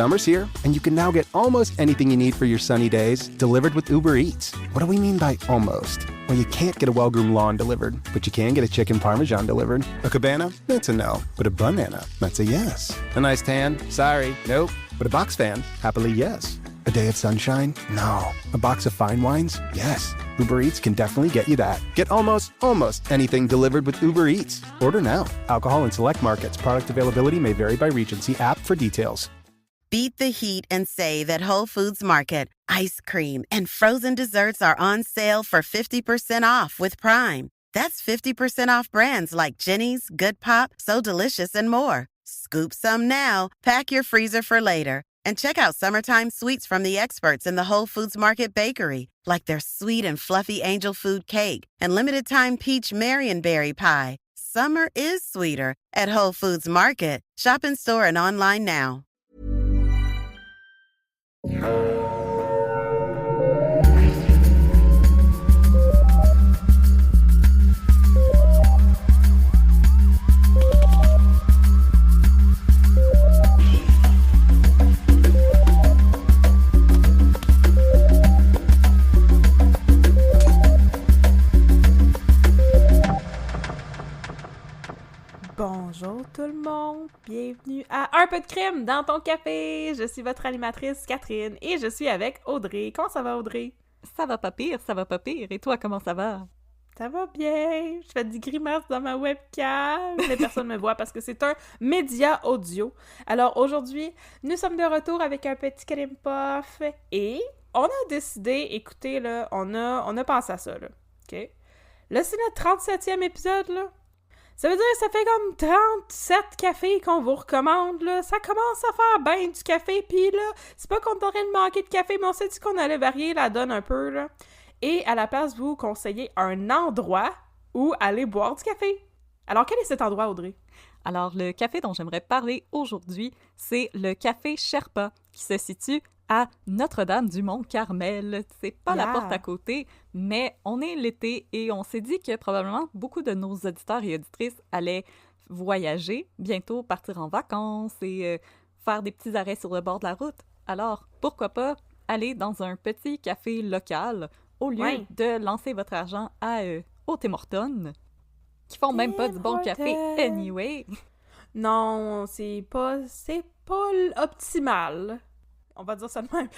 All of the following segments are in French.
Summer's here, and you can now get almost anything you need for your sunny days delivered with Uber Eats. What do we mean by almost? Well, you can't get a well-groomed lawn delivered, but you can get a chicken parmesan delivered. A cabana? That's a no. But a banana? That's a yes. A nice tan? Sorry, nope. But a box fan? Happily, yes. A day of sunshine? No. A box of fine wines? Yes. Uber Eats can definitely get you that. Get almost anything delivered with Uber Eats. Order now. Alcohol in select markets. Product availability may vary by region. See app for details. Beat the heat and save at Whole Foods Market. Ice cream and frozen desserts are on sale for 50% off with Prime. That's 50% off brands like Jenny's, Good Pop, So Delicious, and more. Scoop some now, pack your freezer for later. And check out summertime sweets from the experts in the Whole Foods Market Bakery, like their sweet and fluffy angel food cake and limited time peach Marionberry pie. Summer is sweeter at Whole Foods Market. Shop in store and online now. Bonjour tout le monde, bienvenue à Un peu de crime dans ton café. Je suis votre animatrice Catherine et je suis avec Audrey. Comment ça va, Audrey? Ça va pas pire, ça va pas pire. Et toi, comment ça va? Ça va bien. Je fais des grimaces dans ma webcam, mais personne ne me voit parce que c'est un média audio. Alors aujourd'hui, nous sommes de retour avec un petit crime puff et on a décidé, écoutez là, on a pensé à ça là, ok? Là, c'est notre 37e épisode là. Ça veut dire que ça fait comme 37 cafés qu'on vous recommande, là. Ça commence à faire bien du café, pis là, c'est pas qu'on est en train de manquer de café, mais on s'est dit qu'on allait varier la donne un peu, là. Et à la place, vous conseillez un endroit où aller boire du café. Alors, quel est cet endroit, Audrey? Alors, le café dont j'aimerais parler aujourd'hui, c'est le Café Sherpa, qui se situe à Notre-Dame-du-Mont-Carmel. C'est pas la porte à côté, mais on est l'été et on s'est dit que probablement beaucoup de nos auditeurs et auditrices allaient voyager, bientôt partir en vacances et faire des petits arrêts sur le bord de la route. Alors, pourquoi pas aller dans un petit café local au lieu de lancer votre argent au Tim Hortons, qui font même pas du bon café anyway. Non, c'est pas optimal. On va dire ça de même.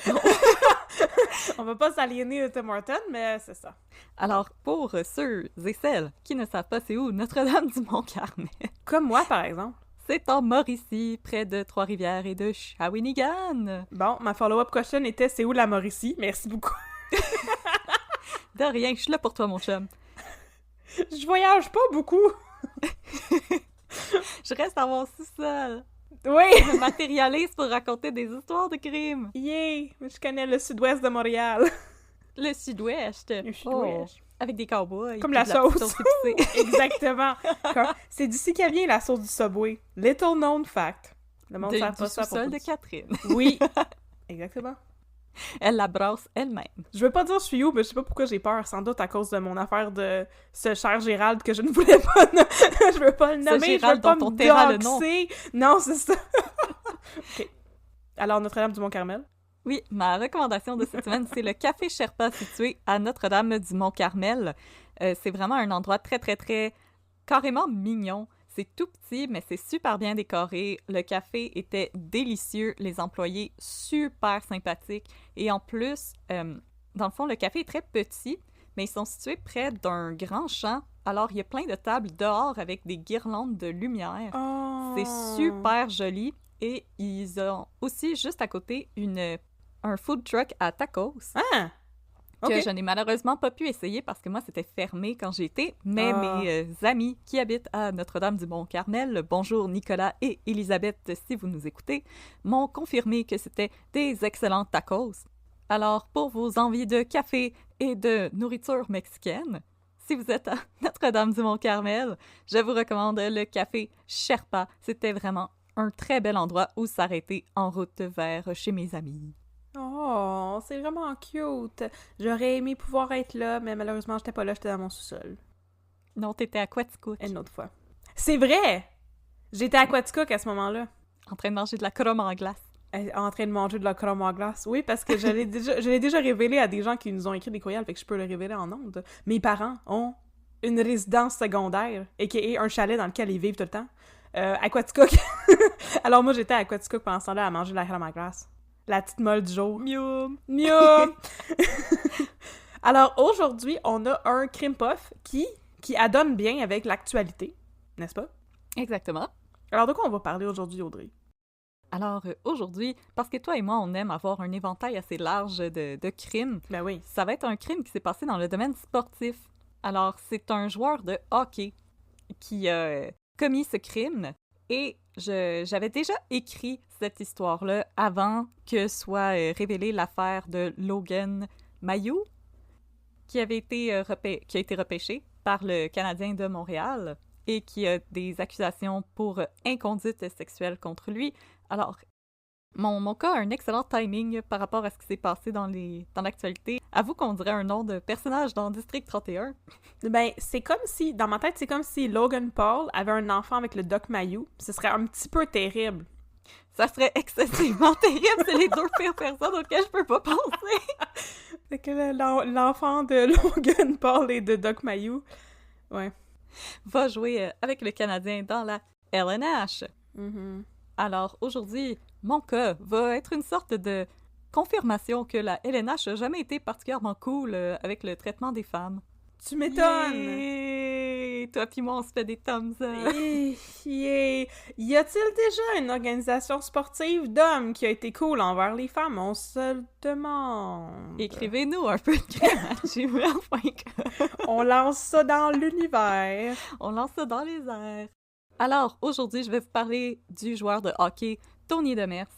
On va pas s'aliéner au Tim Hortons, mais c'est ça. Alors, pour ceux et celles qui ne savent pas c'est où Notre-Dame-du-Mont-Carmel... Comme moi, par exemple. C'est en Mauricie, près de Trois-Rivières et de Shawinigan. Bon, ma follow-up question était « C'est où la Mauricie? » Merci beaucoup. De rien, je suis là pour toi, mon chum. Je voyage pas beaucoup. Je reste dans mon sous-sol. Oui! Je me matérialise pour raconter des histoires de crimes. Yeah! Je connais le sud-ouest de Montréal. Le sud-ouest. Le sud-ouest. Avec des cowboys. Comme la sauce. Exactement. C'est d'ici qu'elle vient, la sauce du Subway. Little known fact. Le monde ne sait pas ça. Du sous-sol de Catherine. Oui. Exactement. Elle la brasse elle-même. Je veux pas dire je suis où, mais je sais pas pourquoi j'ai peur. Sans doute à cause de mon affaire de ce cher Gérald que je ne voulais pas... je veux pas le nommer, je veux pas me doxer. Non, c'est ça. OK. Alors, Notre-Dame-du-Mont-Carmel? Oui, ma recommandation de cette semaine, c'est le Café Sherpa situé à Notre-Dame-du-Mont-Carmel. C'est vraiment un endroit très, très, très carrément mignon. C'est tout petit, mais c'est super bien décoré. Le café était délicieux, les employés super sympathiques. Et en plus, dans le fond, le café est très petit, mais ils sont situés près d'un grand champ. Alors, il y a plein de tables dehors avec des guirlandes de lumière. Oh. C'est super joli. Et ils ont aussi, juste à côté, un food truck à tacos. Ah! Que je n'ai malheureusement pas pu essayer parce que moi, c'était fermé quand j'y étais. Mais mes amis qui habitent à Notre-Dame-du-Mont-Carmel, bonjour Nicolas et Elisabeth, si vous nous écoutez, m'ont confirmé que c'était des excellents tacos. Alors, pour vos envies de café et de nourriture mexicaine, si vous êtes à Notre-Dame-du-Mont-Carmel, je vous recommande le café Sherpa. C'était vraiment un très bel endroit où s'arrêter en route vers chez mes amis. Oh, c'est vraiment cute. J'aurais aimé pouvoir être là, mais malheureusement, j'étais pas là, j'étais dans mon sous-sol. Non, t'étais à Quaticook. Une autre fois. C'est vrai! J'étais à Quaticook à ce moment-là. En train de manger de la crème en glace. En train de manger de la crème à glace. Oui, parce que je l'ai déjà révélé à des gens qui nous ont écrit des courriels, fait que je peux le révéler en ondes. Mes parents ont une résidence secondaire, a.k.a. un chalet dans lequel ils vivent tout le temps. Aquaticook. Alors moi, j'étais à Aquaticook pendant ce temps-là à manger de la crème à glace. La petite molle du jour. Miaou! Miaou! Alors aujourd'hui, on a un crime puff qui adonne bien avec l'actualité, n'est-ce pas? Exactement. Alors de quoi on va parler aujourd'hui, Audrey? Alors, aujourd'hui, parce que toi et moi, on aime avoir un éventail assez large de crimes, Ben oui. ça va être un crime qui s'est passé dans le domaine sportif. Alors, c'est un joueur de hockey qui a commis ce crime et j'avais déjà écrit cette histoire-là avant que soit révélée l'affaire de Logan Mailloux, qui a été repêché par le Canadien de Montréal et qui a des accusations pour inconduite sexuelle contre lui. Alors, mon cas a un excellent timing par rapport à ce qui s'est passé dans l'actualité. Avoue qu'on dirait un nom de personnage dans District 31. Ben, c'est comme si, dans ma tête, c'est comme si Logan Paul avait un enfant avec le Doc Mayou. Ce serait un petit peu terrible. Ça serait excessivement terrible, c'est les deux pires personnes auxquelles je peux pas penser. C'est que l'enfant de Logan Paul et de Doc Mayou, ouais. Va jouer avec le Canadien dans la LNH. Mm-hmm. Alors, aujourd'hui, mon cas va être une sorte de confirmation que la LNH n'a jamais été particulièrement cool avec le traitement des femmes. Tu m'étonnes! Yeah! Toi pis moi, on se fait des thumbs up. Yeah. Y a-t-il déjà une organisation sportive d'hommes qui a été cool envers les femmes? On se le demande. Écrivez-nous un peu de crème à gmail.com. On lance ça dans l'univers. On lance ça dans les airs. Alors, aujourd'hui, je vais vous parler du joueur de hockey Tony Demers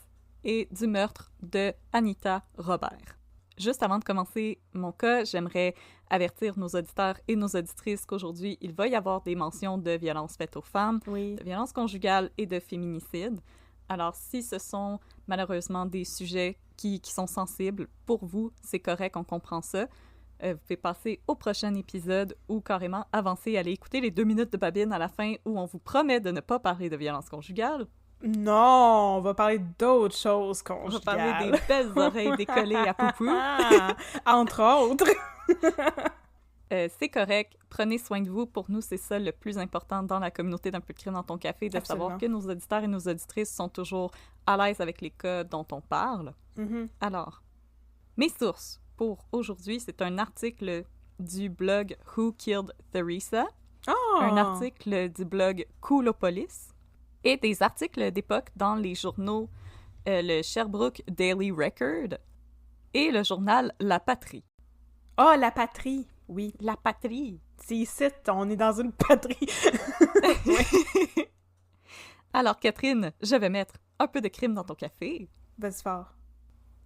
et du meurtre de Anita Robert. Juste avant de commencer mon cas, j'aimerais avertir nos auditeurs et nos auditrices qu'aujourd'hui, il va y avoir des mentions de violences faites aux femmes, Oui. de violences conjugales et de féminicide. Alors, si ce sont malheureusement des sujets qui sont sensibles pour vous, c'est correct, on comprend ça. Vous pouvez passer au prochain épisode ou carrément avancer et aller écouter les 2 minutes de babine à la fin où on vous promet de ne pas parler de violences conjugales. Non, on va parler d'autres choses conjugales. On va parler des belles oreilles décollées à poupou. Entre autres. C'est correct. Prenez soin de vous. Pour nous, c'est ça le plus important dans la communauté d'un peu de crime dans ton café, de Absolument. savoir que nos auditeurs et nos auditrices sont toujours à l'aise avec les cas dont on parle. Mm-hmm. Alors, mes sources pour aujourd'hui, c'est un article du blog Who Killed Theresa, Oh! un article du blog Coolopolis et des articles d'époque dans les journaux le Sherbrooke Daily Record et le journal La Patrie. Oh, la patrie! Oui. La Patrie! C'est ici, on est dans une patrie. Alors, Catherine, je vais mettre un peu de crime dans ton café. Vas-y fort.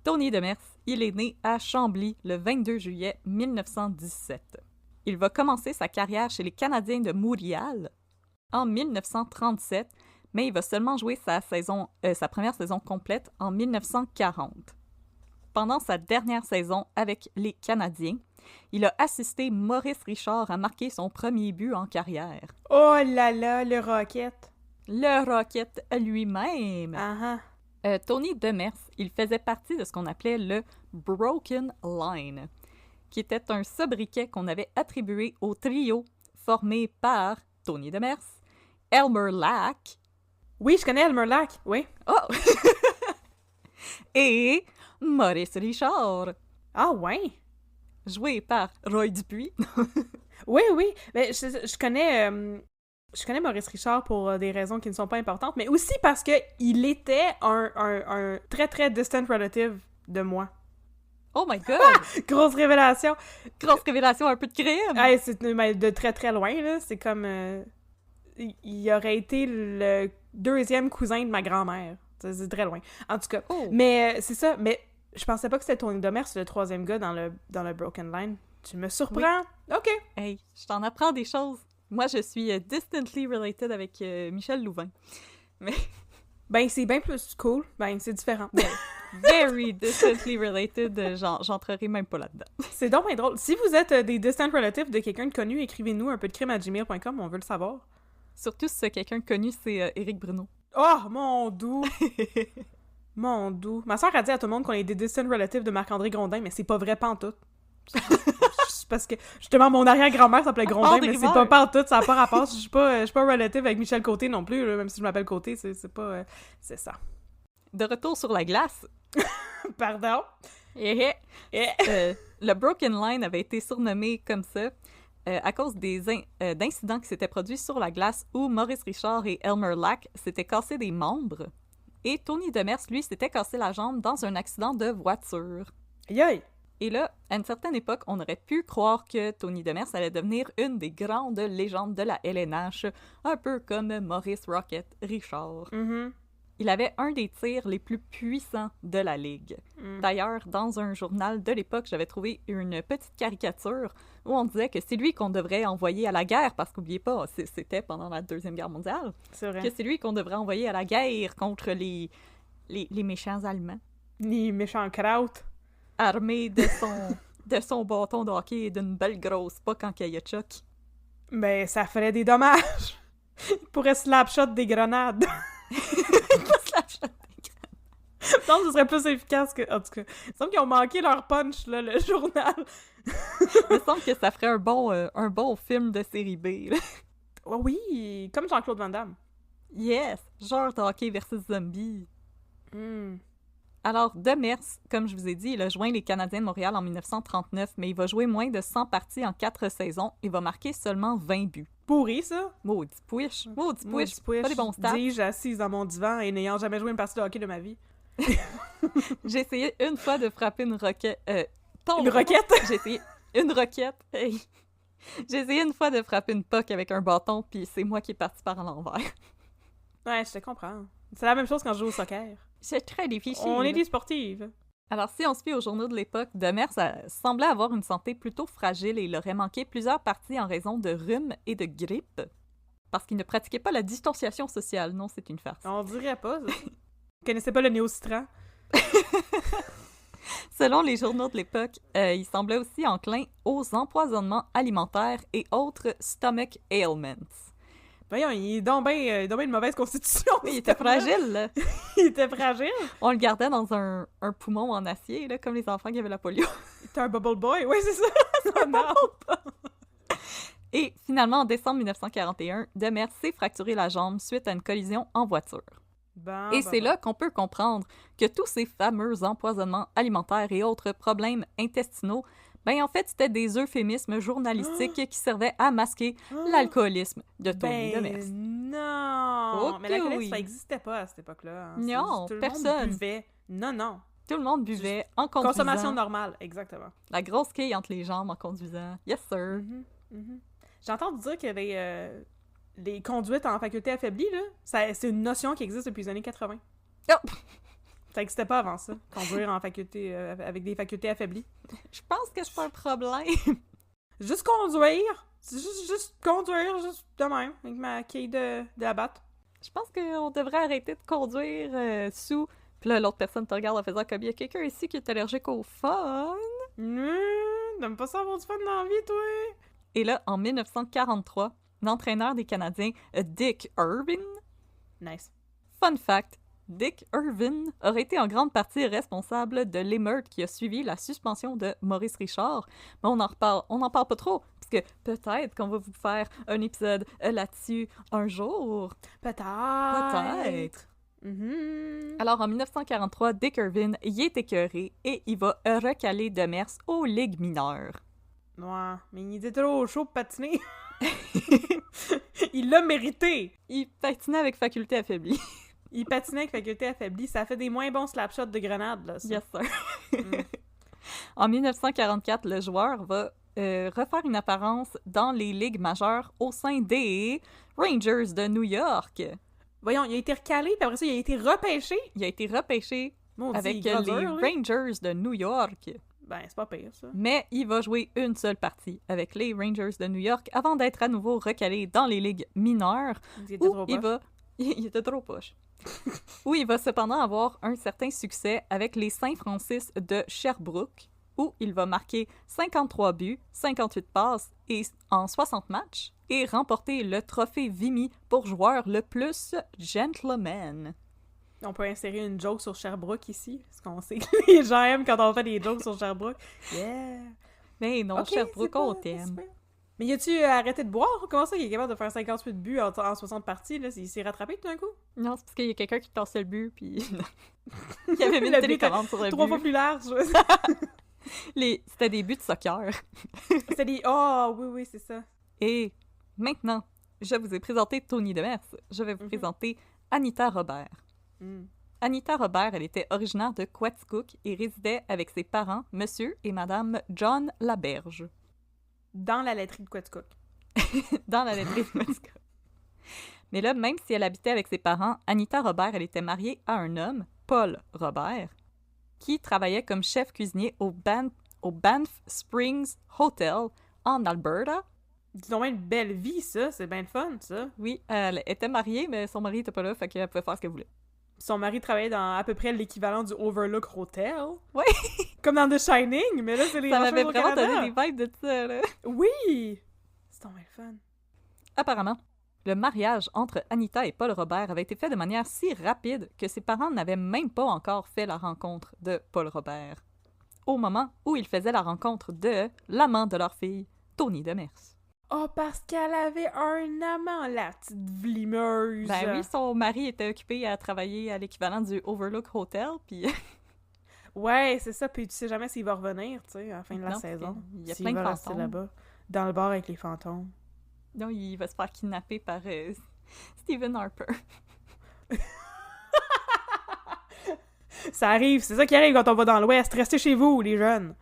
Tony Demers, il est né à Chambly le 22 juillet 1917. Il va commencer sa carrière chez les Canadiens de Montréal en 1937, mais il va seulement jouer sa première saison complète en 1940. Pendant sa dernière saison avec les Canadiens, il a assisté Maurice Richard à marquer son premier but en carrière. Oh là là, le Rocket. Le Rocket lui-même. Ah Tony Demers, il faisait partie de ce qu'on appelait le Broken Line, qui était un sobriquet qu'on avait attribué au trio formé par Tony Demers, Elmer Lack. Oui, je connais Elmer Lack, oui. Oh! Et Maurice Richard, Ah ouais? joué par Roy Dupuis. Oui, oui. Mais je connais Maurice Richard pour des raisons qui ne sont pas importantes, mais aussi parce que il était un très, très distant relative de moi. Oh my God! Grosse révélation! Grosse révélation, un peu de crime! Hey, c'est de très, très loin, là. C'est comme... il aurait été le deuxième cousin de ma grand-mère. C'est très loin. En tout cas. Oh. Mais c'est ça. Mais je pensais pas que c'était Tony Demers, le troisième gars dans le Broken Line. Tu me surprends? Oui. OK. Hey, je t'en apprends des choses. Moi, je suis distantly related avec Michel Louvain. Mais... Ben, c'est bien plus cool. Ben, c'est différent. Very distantly related, j'entrerai même pas là-dedans. C'est donc bien drôle. Si vous êtes des distant relatives de quelqu'un de connu, écrivez-nous un peu de crime à gmail.com, on veut le savoir. Surtout si quelqu'un de connu, c'est Éric Bruno. Oh, mon doux! Mon doux. Ma soeur a dit à tout le monde qu'on est des distant relatives de Marc-André Grondin, mais c'est pas vrai pantoute. Parce que, justement, mon arrière-grand-mère s'appelait Grondin, mais c'est pas pantoute, ça n'a pas rapport. Je suis pas relative avec Michel Côté non plus, là, même si je m'appelle Côté, c'est pas... c'est ça. De retour sur la glace. Pardon? Le Broken Line avait été surnommé comme ça à cause d'incidents qui s'étaient produits sur la glace où Maurice Richard et Elmer Lack s'étaient cassés des membres et Tony Demers, lui, s'était cassé la jambe dans un accident de voiture. Aïe! Et là, à une certaine époque, on aurait pu croire que Tony Demers allait devenir une des grandes légendes de la LNH, un peu comme Maurice Rocket Richard. Mm-hmm. Il avait un des tirs les plus puissants de la Ligue. D'ailleurs, dans un journal de l'époque, j'avais trouvé une petite caricature où on disait que c'est lui qu'on devrait envoyer à la guerre, parce qu'oubliez pas, c'était pendant la Deuxième Guerre mondiale, C'est vrai. que c'est lui qu'on devrait envoyer à la guerre contre les méchants Allemands. Ni méchant kraut. Armé de son bâton de hockey et d'une belle grosse poque en cailloutchouc. Ben, ça ferait des dommages. Il pourrait slapshot des grenades. Non, ce serait plus efficace que... En tout cas, il semble qu'ils ont manqué leur punch, là, le journal. Il me semble que ça ferait un bon film de série B. Là. Oh oui, comme Jean-Claude Van Damme. Yes! Genre de hockey versus zombie. Mm. Alors, Demers, comme je vous ai dit, il a joint les Canadiens de Montréal en 1939, mais il va jouer moins de 100 parties en 4 saisons et va marquer seulement 20 buts. Pourri, ça. Maudit push! Maudit push! Push. Pas des bons stats. Dis-je assise dans mon divan et n'ayant jamais joué une partie de hockey de ma vie. J'ai essayé une fois de frapper une roquette... Une roquette? J'ai essayé une roquette. Hey. J'ai essayé une fois de frapper une puck avec un bâton, puis c'est moi qui est parti par l'envers. Ouais, je te comprends. C'est la même chose quand je joue au soccer. C'est très difficile. On est des sportives. Alors, si on se fie aux journaux de l'époque, Demers semblait avoir une santé plutôt fragile et il aurait manqué plusieurs parties en raison de rhume et de grippe. Parce qu'il ne pratiquait pas la distanciation sociale. Non, c'est une farce. On dirait pas, ça. Vous connaissez pas le néocitran? Selon les journaux de l'époque, il semblait aussi enclin aux empoisonnements alimentaires et autres stomach ailments. Voyons, il est donc bien une mauvaise constitution. Il était fragile, là. Il était fragile? On le gardait dans un poumon en acier, là, comme les enfants qui avaient la polio. Il était un bubble boy, oui, c'est ça. Ça non. Et finalement, en décembre 1941, Demers s'est fracturé la jambe suite à une collision en voiture. Et c'est là qu'on peut comprendre que tous ces fameux empoisonnements alimentaires et autres problèmes intestinaux, ben en fait, c'était des euphémismes journalistiques qui servaient à masquer l'alcoolisme de Tony Demers. Non! Ok, Mais l'alcoolisme, oui. ça n'existait pas à cette époque-là. Hein. Non, tout le personne. monde buvait. Non. Tout le monde buvait en conduisant. Consommation normale, exactement. La grosse quille entre les jambes en conduisant. Yes, sir. J'ai entendu dire que les conduites en faculté affaiblie, là, c'est une notion qui existe depuis les années 80. Oh! Ça n'existait pas avant ça, conduire en faculté avec des facultés affaiblies. Je pense que c'est pas un problème. Juste conduire! Juste conduire, juste de même, avec ma quille de la batte. Je pense qu'on devrait arrêter de conduire sous... Puis là, l'autre personne te regarde en faisant comme il y a quelqu'un ici qui est allergique au fun. T'aimes pas ça avoir du fun dans la vie, toi? Et là, en 1943, l'entraîneur des Canadiens, Dick Irvin... Nice. Fun fact, Dick Irvin aurait été en grande partie responsable de l'émeute qui a suivi la suspension de Maurice Richard. Mais on n'en parle pas trop, parce que peut-être qu'on va vous faire un épisode là-dessus un jour. Peut-être. Alors, en 1943, Dick Irvin y est écœuré et il va recaler Demers aux ligues mineures. Ouais, mais il était trop chaud pour patiner. Il l'a mérité. Il patinait avec faculté affaiblie. Il patinait avec faculté affaiblie. Ça fait des moins bons slapshots de grenades, là, ça. Yes, sir. En 1944, le joueur va refaire une apparence dans les ligues majeures au sein des Rangers de New York. Voyons, il a été recalé, puis après ça, il a été repêché. Il a été repêché Maudit, avec il est les dur, lui. Rangers de New York. Ben, c'est pas pire, ça. Mais il va jouer une seule partie avec les Rangers de New York avant d'être à nouveau recalé dans les ligues mineures. Il était trop il poche. Il était trop poche. Où il va cependant avoir un certain succès avec les Saint-Francis de Sherbrooke, où il va marquer 53 buts, 58 passes et en 60 matchs, et remporter le trophée Vimy pour joueur le plus gentleman. On peut insérer une joke sur Sherbrooke ici, parce qu'on sait que les gens aiment quand on fait des jokes sur Sherbrooke. Yeah! Mais non, Ok, Sherbrooke, c'est pas- on c'est t'aime. super. Mais y a-tu arrêté de boire? Comment ça qu'il est capable de faire 58 buts en 60 parties, là? Il s'est rattrapé tout d'un coup? Non, c'est parce qu'il y a quelqu'un qui tassait le but, puis il avait mis Le une but télécommande sur le 3 but. fois plus large. C'était des buts de soccer. C'était des... Oh, oui, c'est ça. Et maintenant, je vous ai présenté Tony Demers. Je vais vous présenter Anita Robert. Mm. Anita Robert, elle était originaire de Quaticook et résidait avec ses parents, Monsieur et Madame John Laberge, Dans la laiterie de Quaticook. dans la laiterie de Quaticook. Mais là, même si elle habitait avec ses parents, Anita Robert, elle était mariée à un homme, Paul Robert, qui travaillait comme chef cuisinier au Banff Springs Hotel en Alberta. Dis donc, une belle vie, ça. C'est bien le fun, ça. Oui, elle était mariée, mais son mari était pas là, fait qu'elle pouvait faire ce qu'elle voulait. Son mari travaillait dans à peu près l'équivalent du Overlook Hotel. Ouais. Comme dans The Shining, mais là, c'est les Ça Rocheuses m'avait au vraiment Canada. donné des vibes de ça, là. Oui! C'est donc bien le fun. Apparemment, le mariage entre Anita et Paul Robert avait été fait de manière si rapide que ses parents n'avaient même pas encore fait la rencontre de Paul Robert, au moment où ils faisaient la rencontre de l'amant de leur fille, Tony Demers. Oh, parce qu'elle avait un amant, la petite vlimeuse. Ben oui, son mari était occupé à travailler à l'équivalent du Overlook Hotel, puis Ouais, c'est ça. Puis tu sais jamais s'il va revenir, tu sais, à la fin de la Non, saison. il y a S'il plein de va rester fantômes. là-bas, dans le bar avec les fantômes. non, il va se faire kidnapper par Stephen Harper. Ça arrive, c'est ça qui arrive quand on va dans l'Ouest. Restez chez vous, les jeunes.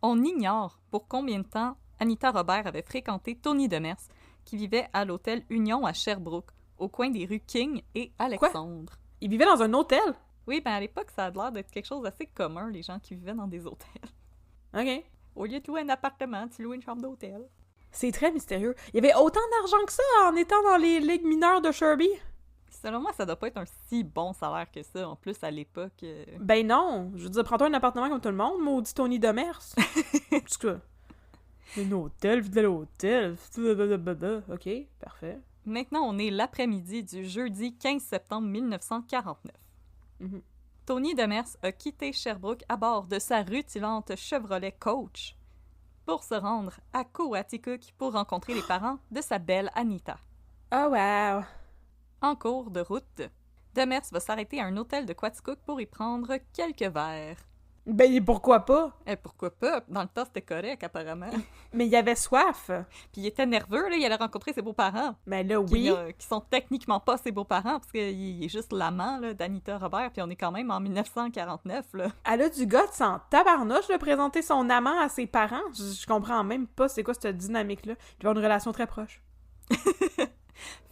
On ignore pour combien de temps Anita Robert avait fréquenté Tony Demers, qui vivait à l'hôtel Union à Sherbrooke, au coin des rues King et Alexandre. Il vivait dans un hôtel. Oui, ben à l'époque, ça a l'air d'être quelque chose d'assez commun, les gens qui vivaient dans des hôtels. OK. Au lieu de louer un appartement, tu loues une chambre d'hôtel. C'est très mystérieux. Il y avait autant d'argent que ça en étant dans les ligues mineures de Sherby? Selon moi, ça doit pas être un si bon salaire que ça, en plus à l'époque. Ben non. Je veux dire, prends-toi un appartement comme tout le monde, maudit Tony Demers. C'est quoi? Un hôtel, vide de l'hôtel. OK, parfait. Maintenant, on est l'après-midi du jeudi 15 septembre 1949. Mhm. Tony Demers a quitté Sherbrooke à bord de sa rutilante Chevrolet Coach pour se rendre à Coaticook pour rencontrer les parents de sa belle Anita. Oh wow. En cours de route, Demers va s'arrêter à un hôtel de Quaticook pour y prendre quelques verres. Ben pourquoi pas? Et pourquoi pas? Dans le temps, c'était correct, apparemment. Mais il avait soif. Puis il était nerveux, là, il allait rencontrer ses beaux-parents. Mais là, oui. Qui sont techniquement pas ses beaux-parents, parce qu'il est juste l'amant là, d'Anita Robert, puis on est quand même en 1949, là. Elle a du guts en tabarnouche de présenter son amant à ses parents. Je comprends même pas c'est quoi cette dynamique-là. Ils vont avoir une relation très proche.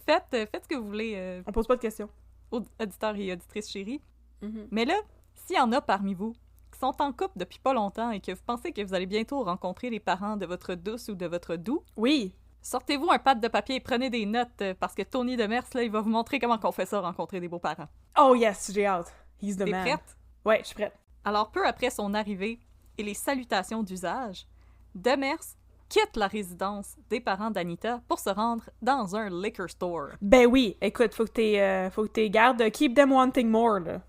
Faites ce que vous voulez, On pose pas de questions. auditeurs et auditrices chéris. Mhm. Mais là, s'il y en a parmi vous qui sont en couple depuis pas longtemps et que vous pensez que vous allez bientôt rencontrer les parents de votre douce ou de votre doux, Oui. sortez-vous un pad de papier et prenez des notes, parce que Tony Demers, là, il va vous montrer comment on fait ça, rencontrer des beaux-parents. Oh yes, j'ai hâte. He's the T'es man. prête? Ouais, je suis prête. Alors, peu après son arrivée et les salutations d'usage, Demers quitte la résidence des parents d'Anita pour se rendre dans un liquor store. Ben oui, écoute, faut que t'es gardes, keep them wanting more, là.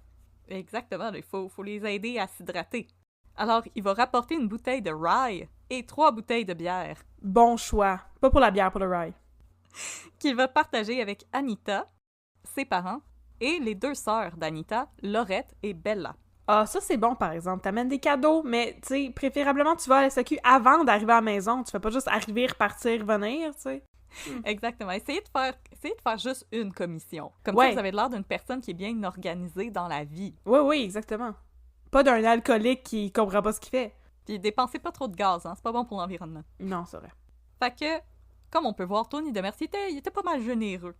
Exactement, il faut les aider à s'hydrater. Alors, il va rapporter une bouteille de rye et 3 bouteilles de bière Bon choix. Pas pour la bière, pour le rye. qu'il va partager avec Anita, ses parents, et les 2 sœurs d'Anita, Laurette et Bella. Ah, ça c'est bon par exemple. T'amènes des cadeaux, mais tu sais, préférablement tu vas à la SAQ avant d'arriver à la maison. Tu fais pas juste arriver, repartir, revenir, tu sais. Exactement. Essayez de faire juste une commission. Comme Ouais. ça, vous avez l'air d'une personne qui est bien organisée dans la vie. Oui, oui, exactement. Pas d'un alcoolique qui comprend pas ce qu'il fait. Puis dépensez pas trop de gaz, hein, c'est pas bon pour l'environnement. Non, c'est vrai. Fait que, comme on peut voir, Tony Demers, il était pas mal généreux.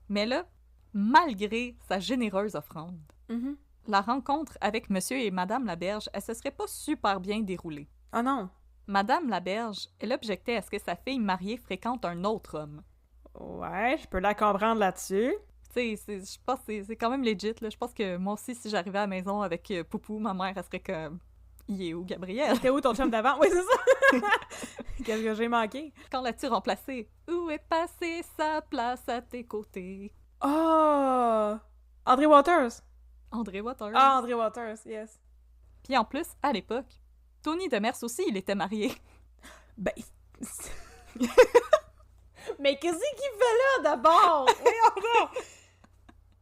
Mais là, malgré sa généreuse offrande, Mhm. la rencontre avec Monsieur et Madame Laberge, elle se serait pas super bien déroulée. Ah non. Madame Laberge, elle objectait à ce que sa fille mariée fréquente un autre homme. Ouais, je peux la comprendre là-dessus. Tu sais, je pense que c'est quand même legit, là. Je pense que moi aussi, si j'arrivais à la maison avec Poupou, ma mère, elle serait comme... Il est où, Gabriel? T'es où ton chum d'avant? Oui, c'est ça! Qu'est-ce que j'ai manqué? Quand l'as-tu remplacé? Où est passée sa place à tes côtés? Oh! André Waters! André Waters. Ah, André Waters, yes. Puis en plus, à l'époque, Tony Demers aussi, il était marié. Ben... Mais qu'est-ce qu'il fait là, d'abord? Voyons donc!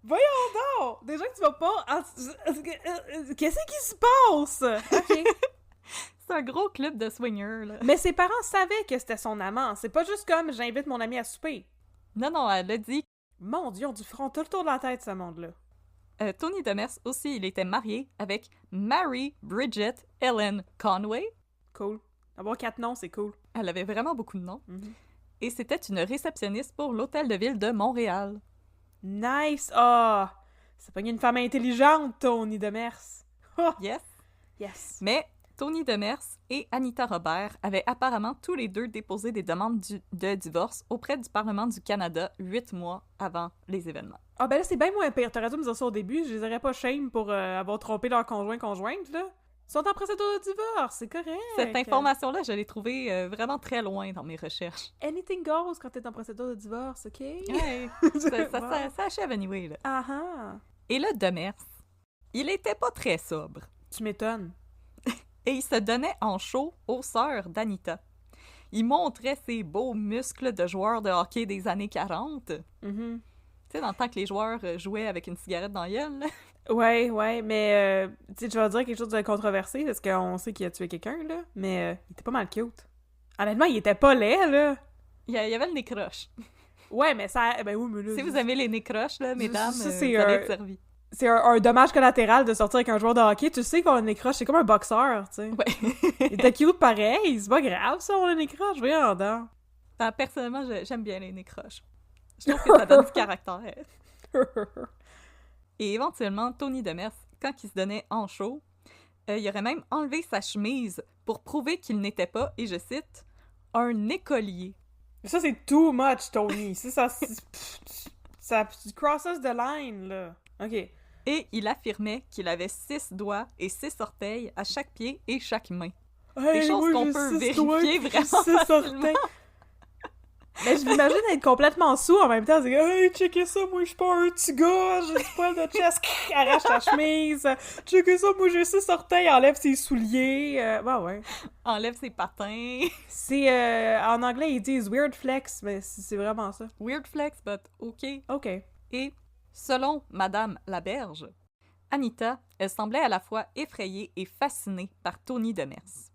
Voyons donc! Déjà que tu vas pas... Qu'est-ce qui se passe? OK. C'est un gros club de swingers, là. Mais ses parents savaient que c'était son amant. C'est pas juste comme « j'invite mon ami à souper ». Non, elle a dit. Mon Dieu, on a du front tout le tour de la tête, ce monde-là. Tony Demers aussi, il était marié avec Mary Bridget Ellen Conway. Cool. Avoir 4 noms, c'est cool. Elle avait vraiment beaucoup de noms. Mhm. Et c'était une réceptionniste pour l'Hôtel de Ville de Montréal. Nice! Ah! C'est pas une femme intelligente, Tony Demers. Oh! Yes! Yes! Mais Tony Demers et Anita Robert avaient apparemment tous les deux déposé des demandes de divorce auprès du Parlement du Canada 8 mois avant les événements. Ah ben là, c'est bien moins pire. T'aurais dû me dire ça au début. Je les aurais pas shame pour avoir trompé leur conjointe, là. Ils sont en procédure de divorce, c'est correct. Cette information-là, je l'ai trouvée vraiment très loin dans mes recherches. Anything goes quand t'es en procédure de divorce, OK? Ouais, ça achève anyway, là. Ah ah! Et le Demers, il était pas très sobre. Tu m'étonnes. Et il se donnait en show aux sœurs d'Anita. Il montrait ses beaux muscles de joueur de hockey des années 40. Mhm. Tu sais, dans le temps que les joueurs jouaient avec une cigarette dans la gueule, là. Ouais, mais tu sais, je vais dire quelque chose de controversé parce qu'on sait qu'il a tué quelqu'un, là, mais il était pas mal cute. Honnêtement, il était pas laid, là. Il y avait le nez croche. Ouais, mais ça... Ben oui, mais là... Si vous aimez les nez croches, là, mesdames, ça, vous c'est, allez être servis. C'est un dommage collatéral de sortir avec un joueur de hockey. Tu sais qu'on a un nez croche, c'est comme un boxeur, tu sais. Ouais. Il était cute pareil, c'est pas grave, ça, on a un nez croche, voyons donc. Personnellement, j'aime bien les nez croches. Je trouve que ça donne du caractère. Et éventuellement, Tony Demers, quand il se donnait en show, il aurait même enlevé sa chemise pour prouver qu'il n'était pas, et je cite, un écolier. Ça, c'est too much, Tony. Ça crosses the line, là. OK. Et il affirmait qu'il avait 6 doigts et 6 orteils à chaque pied et chaque main. Hey, Des choses moi, qu'on j'ai peut 6 doigts, vérifier puis vraiment 6 facilement. orteils. Mais je m'imagine être complètement sous en même temps. C'est comme, hey, checkez ça, moi, je suis pas un petit gars, j'ai du poil de chest, arrache ta chemise. Checkez ça, moi, j'ai 6 orteils, enlève ses souliers. Bah ouais. Enlève ses patins. C'est, en anglais, ils disent weird flex, mais c'est vraiment ça. Weird flex, but OK. OK. Et selon Madame Laberge, Anita, elle semblait à la fois effrayée et fascinée par Tony Demers.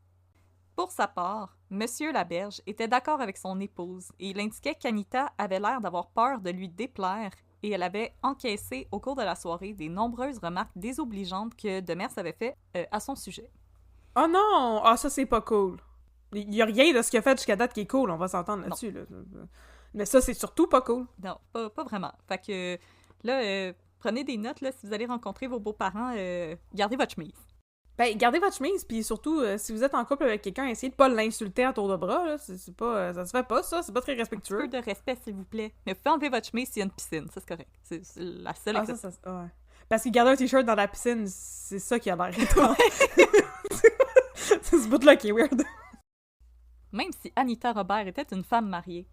Pour sa part, Monsieur Laberge était d'accord avec son épouse et il indiquait qu'Anita avait l'air d'avoir peur de lui déplaire et elle avait encaissé au cours de la soirée des nombreuses remarques désobligeantes que Demers avait fait à son sujet. Oh non! Ah, ça, c'est pas cool. Il y a rien de ce qu'il a fait jusqu'à date qui est cool, on va s'entendre là-dessus. Là. Mais ça, c'est surtout pas cool. Non, pas vraiment. Fait que là, prenez des notes, là, si vous allez rencontrer vos beaux-parents, gardez votre chemise. Ben, gardez votre chemise, puis surtout, si vous êtes en couple avec quelqu'un, essayez de pas l'insulter à tour de bras, là. C'est pas... ça se fait pas, ça. C'est pas très Un respectueux. peu de respect, s'il vous plaît. Mais vous pouvez enlever votre chemise s'il y a une piscine, ça c'est correct. C'est la seule Ah, exception. ouais. Parce qu'il garde un t-shirt dans la piscine, c'est ça qui a l'air étrange. C'est ce bout-là qui est weird. Même si Anita Robert était une femme mariée,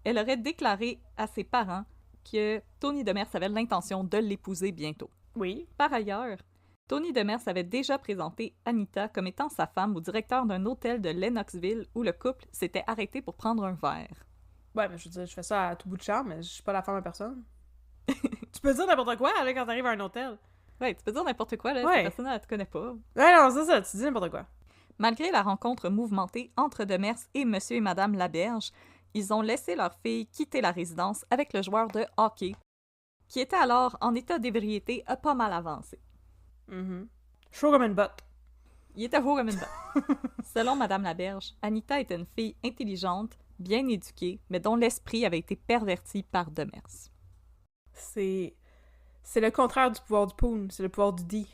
elle aurait déclaré à ses parents que Tony Demers avait l'intention de l'épouser bientôt. Oui. Par ailleurs, Tony Demers avait déjà présenté Anita comme étant sa femme au directeur d'un hôtel de Lennoxville où le couple s'était arrêté pour prendre un verre. Ouais, mais je veux dire, je fais ça à tout bout de champ, mais je suis pas la femme à personne. Tu peux dire n'importe quoi, là, quand t'arrives à un hôtel. Ouais, tu peux dire n'importe quoi, là, Ouais. cette personne, elle te connaît pas. Ouais, non, c'est ça, tu dis n'importe quoi. Malgré la rencontre mouvementée entre Demers et Monsieur et Madame Laberge, ils ont laissé leur fille quitter la résidence avec le joueur de hockey, qui était alors en état d'ébriété pas mal avancé. Chaud comme une botte. Il était haut comme une botte. Selon Madame Laberge, Anita était une fille intelligente, bien éduquée, mais dont l'esprit avait été perverti par Demers. C'est le contraire du pouvoir du poon, c'est le pouvoir du D.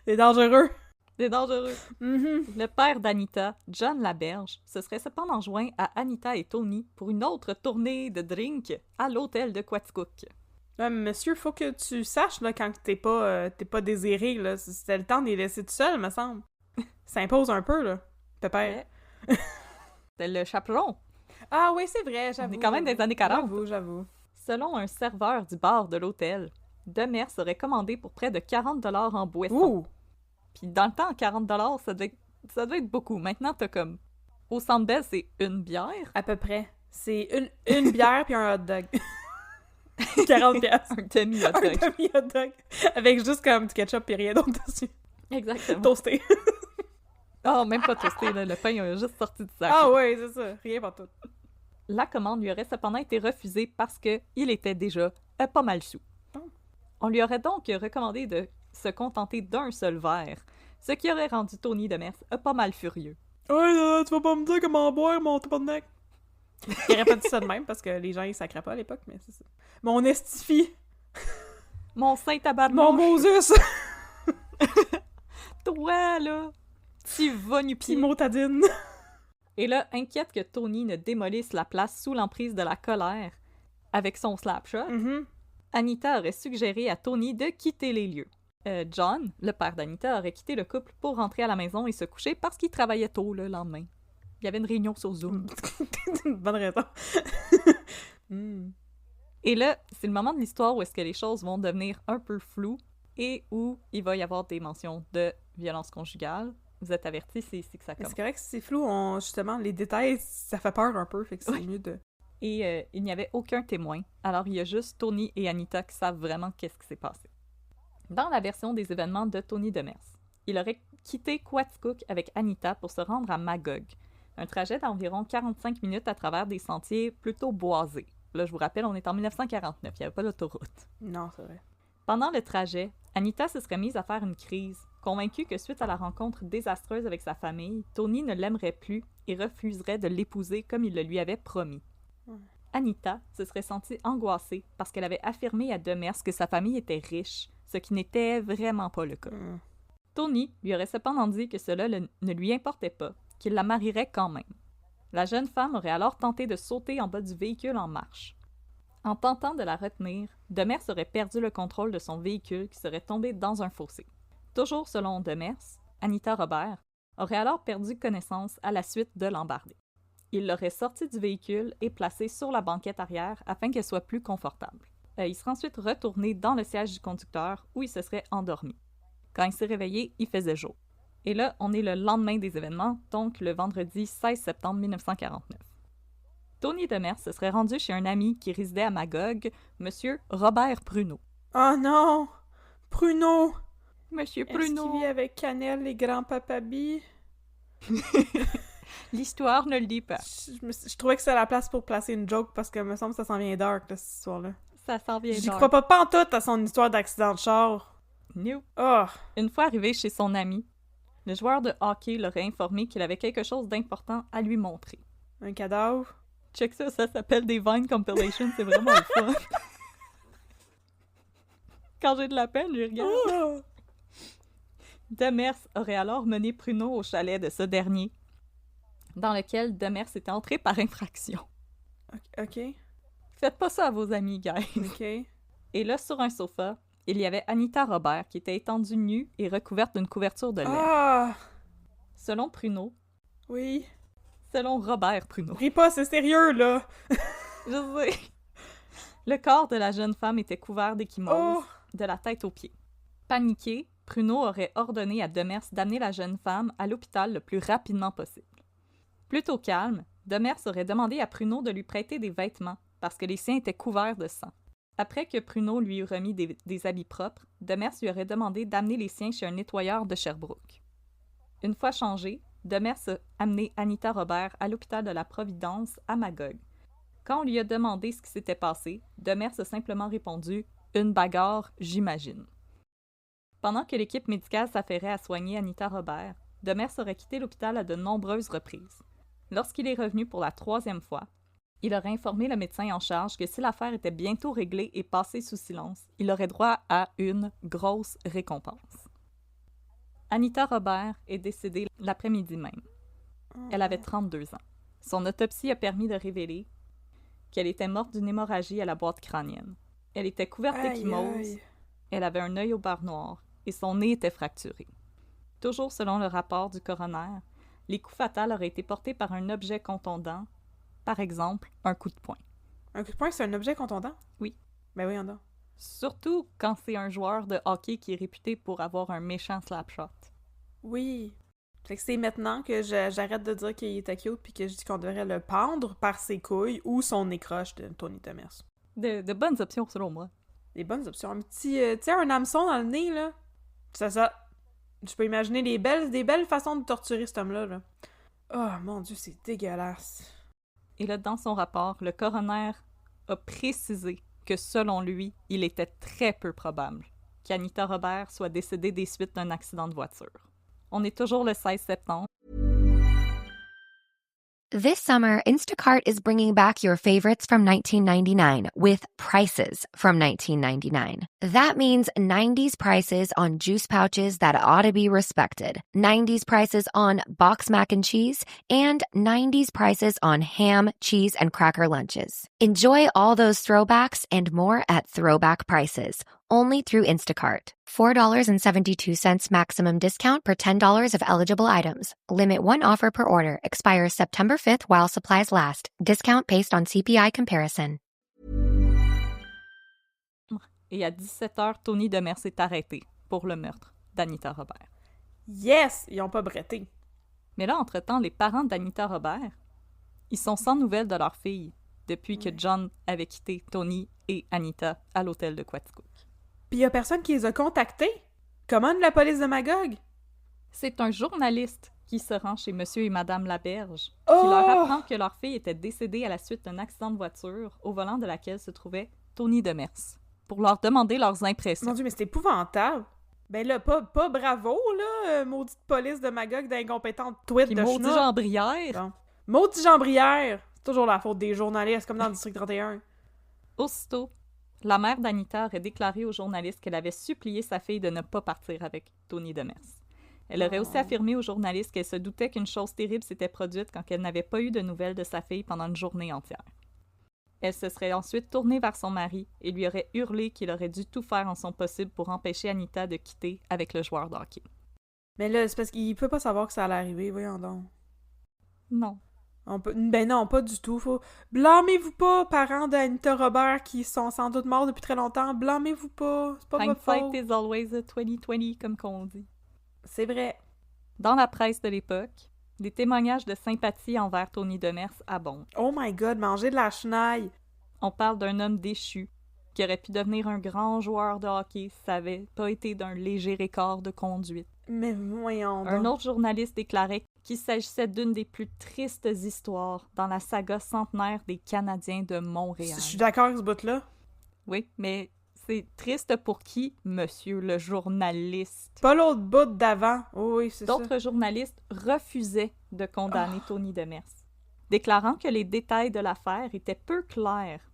C'est dangereux. C'est dangereux. Le père d'Anita, John Laberge, se serait cependant joint à Anita et Tony pour une autre tournée de drink à l'hôtel de Quaticook. Ouais, mais monsieur, faut que tu saches, là, quand t'es pas désiré, là, c'était le temps de les laisser tout seuls, me semble. Ça impose un peu, là, pépère. C'était le chaperon. Ah oui, c'est vrai, j'avoue. On est quand même des années 40. J'avoue. Selon un serveur du bar de l'hôtel, Demers aurait commandé pour près de 40 $ en boisson. Ouh! Puis dans le temps, 40 $, ça devait être beaucoup. Maintenant, t'as comme... Au Centre Bell, c'est une bière. À peu près. C'est une bière puis un hot dog. 40 piastres. Un demi-hot dog. Un demi-hot dog. Avec juste comme du ketchup et rien d'autre dessus. Exactement. Toasté. Oh, même pas toasté, là. Le pain, il a juste sorti du sac. Ah ouais, c'est ça. Rien pour tout. La commande lui aurait cependant été refusée parce qu'il était déjà pas mal sous. Oh. On lui aurait donc recommandé de se contenter d'un seul verre, ce qui aurait rendu Tony Demers pas mal furieux. Ouais, tu vas pas me dire comment boire, mon tabarnak. Il aurait pas dit ça de même parce que les gens ils sacraient pas à l'époque, mais c'est ça. Mon estifie. Mon saint tabarnak! Mon Moses. Toi, là! Tu vas nu Pis motadine. Et là, inquiète que Tony ne démolisse la place sous l'emprise de la colère avec son slapshot, Anita aurait suggéré à Tony de quitter les lieux. John, le père d'Anita, aurait quitté le couple pour rentrer à la maison et se coucher parce qu'il travaillait tôt le lendemain. Il y avait une réunion sur Zoom. Une bonne raison. Et là, c'est le moment de l'histoire où est-ce que les choses vont devenir un peu floues et où il va y avoir des mentions de violence conjugale. Vous êtes avertis, c'est ici que ça commence. C'est correct si c'est flou, justement, les détails, ça fait peur un peu, fait que c'est mieux de... Et il n'y avait aucun témoin, alors il y a juste Tony et Anita qui savent vraiment qu'est-ce qui s'est passé. Dans la version des événements de Tony Demers, il aurait quitté Quaticook avec Anita pour se rendre à Magog, un trajet d'environ 45 minutes à travers des sentiers plutôt boisés. Là, je vous rappelle, on est en 1949, il n'y avait pas d'autoroute. Non, c'est vrai. Pendant le trajet, Anita se serait mise à faire une crise, convaincue que suite à la rencontre désastreuse avec sa famille, Tony ne l'aimerait plus et refuserait de l'épouser comme il le lui avait promis. Anita se serait sentie angoissée parce qu'elle avait affirmé à Demers que sa famille était riche, ce qui n'était vraiment pas le cas. Tony lui aurait cependant dit que cela ne lui importait pas, qu'il la marierait quand même. La jeune femme aurait alors tenté de sauter en bas du véhicule en marche. En tentant de la retenir, Demers aurait perdu le contrôle de son véhicule qui serait tombé dans un fossé. Toujours selon Demers, Anita Robert aurait alors perdu connaissance à la suite de l'embarder. Il l'aurait sortie du véhicule et placée sur la banquette arrière afin qu'elle soit plus confortable. Il serait ensuite retourné dans le siège du conducteur où il se serait endormi. Quand il s'est réveillé, il faisait jour. Et là, on est le lendemain des événements, donc le vendredi 16 septembre 1949. Tony Demers se serait rendu chez un ami qui résidait à Magog, Monsieur Robert Pruneau. Oh non! Pruneau! Monsieur Est-ce Pruneau! qu'il vit avec Cannelle et Grand-Papa B? L'histoire ne le dit pas. Je trouvais que c'était la place pour placer une joke parce que me semble que ça s'en vient dark, là, cette histoire-là. Ça s'en vient J'y dark. crois pas pantoute à son histoire d'accident de char. No. Oh! Une fois arrivé chez son ami, le joueur de hockey l'aurait informé qu'il avait quelque chose d'important à lui montrer. Un cadavre? Check ça, ça s'appelle des Vine Compilations, c'est vraiment le fun. Quand j'ai de la peine, je regarde. Oh! Demers aurait alors mené Pruneau au chalet de ce dernier, dans lequel Demers était entré par infraction. OK. Faites pas ça à vos amis, guys. OK. Et là, sur un sofa, il y avait Anita Robert qui était étendue nue et recouverte d'une couverture de laine. Ah! Selon Pruneau, Oui. selon Robert Pruneau, Ris pas, c'est sérieux, là! je sais, le corps de la jeune femme était couvert d'échymoses, Oh! de la tête aux pieds. Paniqué, Pruneau aurait ordonné à Demers d'amener la jeune femme à l'hôpital le plus rapidement possible. Plutôt calme, Demers aurait demandé à Pruneau de lui prêter des vêtements parce que les siens étaient couverts de sang. Après que Pruneau lui eut remis des habits propres, Demers lui aurait demandé d'amener les siens chez un nettoyeur de Sherbrooke. Une fois changé, Demers a amené Anita Robert à l'hôpital de la Providence à Magog. Quand on lui a demandé ce qui s'était passé, Demers a simplement répondu « Une bagarre, j'imagine ». Pendant que l'équipe médicale s'affairait à soigner Anita Robert, Demers aurait quitté l'hôpital à de nombreuses reprises. Lorsqu'il est revenu pour la 3e fois, il aurait informé le médecin en charge que si l'affaire était bientôt réglée et passée sous silence, il aurait droit à une grosse récompense. Anita Robert est décédée l'après-midi même. Elle avait 32 ans. Son autopsie a permis de révéler qu'elle était morte d'une hémorragie à la boîte crânienne. Elle était couverte d'échymoses, elle avait un œil au beurre noir et son nez était fracturé. Toujours selon le rapport du coroner, les coups fatals auraient été portés par un objet contondant, par exemple un coup de poing. Un coup de poing, c'est un objet contondant? Oui. Ben oui, on a. Surtout quand c'est un joueur de hockey qui est réputé pour avoir un méchant slapshot. Oui. Fait que c'est maintenant que j'arrête de dire qu'il était cute puis que je dis qu'on devrait le pendre par ses couilles ou son nez croche de Tony Demers. De bonnes options, selon moi. Des bonnes options. Un petit... tu sais, un hameçon dans le nez, là. C'est ça. Je peux imaginer des belles façons de torturer cet homme-là, là. Oh, mon Dieu, c'est dégueulasse. Et là, dans son rapport, le coroner a précisé que, selon lui, il était très peu probable qu'Anita Robert soit décédée des suites d'un accident de voiture. On est toujours le 16 septembre. This summer, Instacart is bringing back your favorites from 1999 with prices from 1999. That means 90s prices on juice pouches that ought to be respected, 90s prices on box mac and cheese, and 90s prices on ham, cheese, and cracker lunches. Enjoy all those throwbacks and more at throwback prices, only through Instacart. $4.72 maximum discount per $10 of eligible items. Limit one offer per order. Expires September 5th while supplies last. Discount based on CPI comparison. Et à 17h, Tony Demers est arrêté pour le meurtre d'Anita Robert. Yes! Ils ont pas bretté. Mais là, entre-temps, les parents d'Anita Robert, ils sont sans nouvelles de leur fille depuis que John avait quitté Tony et Anita à l'hôtel de Quaticook. Puis y a personne qui les a contactés? Commande la police de Magog? C'est un journaliste qui se rend chez Monsieur et Madame Laberge, Oh! qui leur apprend que leur fille était décédée à la suite d'un accident de voiture au volant de laquelle se trouvait Tony Demers, pour leur demander leurs impressions. Mon Dieu, mais c'est épouvantable. Ben là, pas bravo, là, maudite police de Magog d'incompétente tweet Puis de maudit schnock. Jean Brière. Bon. Maudit Jean Brière! C'est toujours la faute des journalistes, comme dans le District 31. Aussitôt, la mère d'Anita aurait déclaré aux journalistes qu'elle avait supplié sa fille de ne pas partir avec Tony Demers. Elle aurait aussi affirmé aux journalistes qu'elle se doutait qu'une chose terrible s'était produite quand elle n'avait pas eu de nouvelles de sa fille pendant une journée entière. Elle se serait ensuite tournée vers son mari et lui aurait hurlé qu'il aurait dû tout faire en son possible pour empêcher Anita de quitter avec le joueur de hockey. Mais là, c'est parce qu'il peut pas savoir que ça allait arriver, voyons donc. Non. Ben non, pas du tout. Blâmez-vous pas, parents d'Anita Robert qui sont sans doute morts depuis très longtemps. Blâmez-vous pas. C'est pas votre faute. Hindsight is always a 20/20, comme qu'on dit. C'est vrai. Dans la presse de l'époque, les témoignages de sympathie envers Tony Demers abondent. Oh my God, manger de la chenaille. On parle d'un homme déchu qui aurait pu devenir un grand joueur de hockey si ça n'avait pas été d'un léger écart de conduite. Mais voyons donc. Un autre journaliste déclarait qu'il s'agissait d'une des plus tristes histoires dans la saga centenaire des Canadiens de Montréal. Je suis d'accord avec ce bout-là. Oui, mais c'est triste pour qui, monsieur le journaliste? Pas l'autre bout d'avant. Oh, oui, c'est ça. D'autres journalistes refusaient de condamner Tony Demers, déclarant que les détails de l'affaire étaient peu clairs,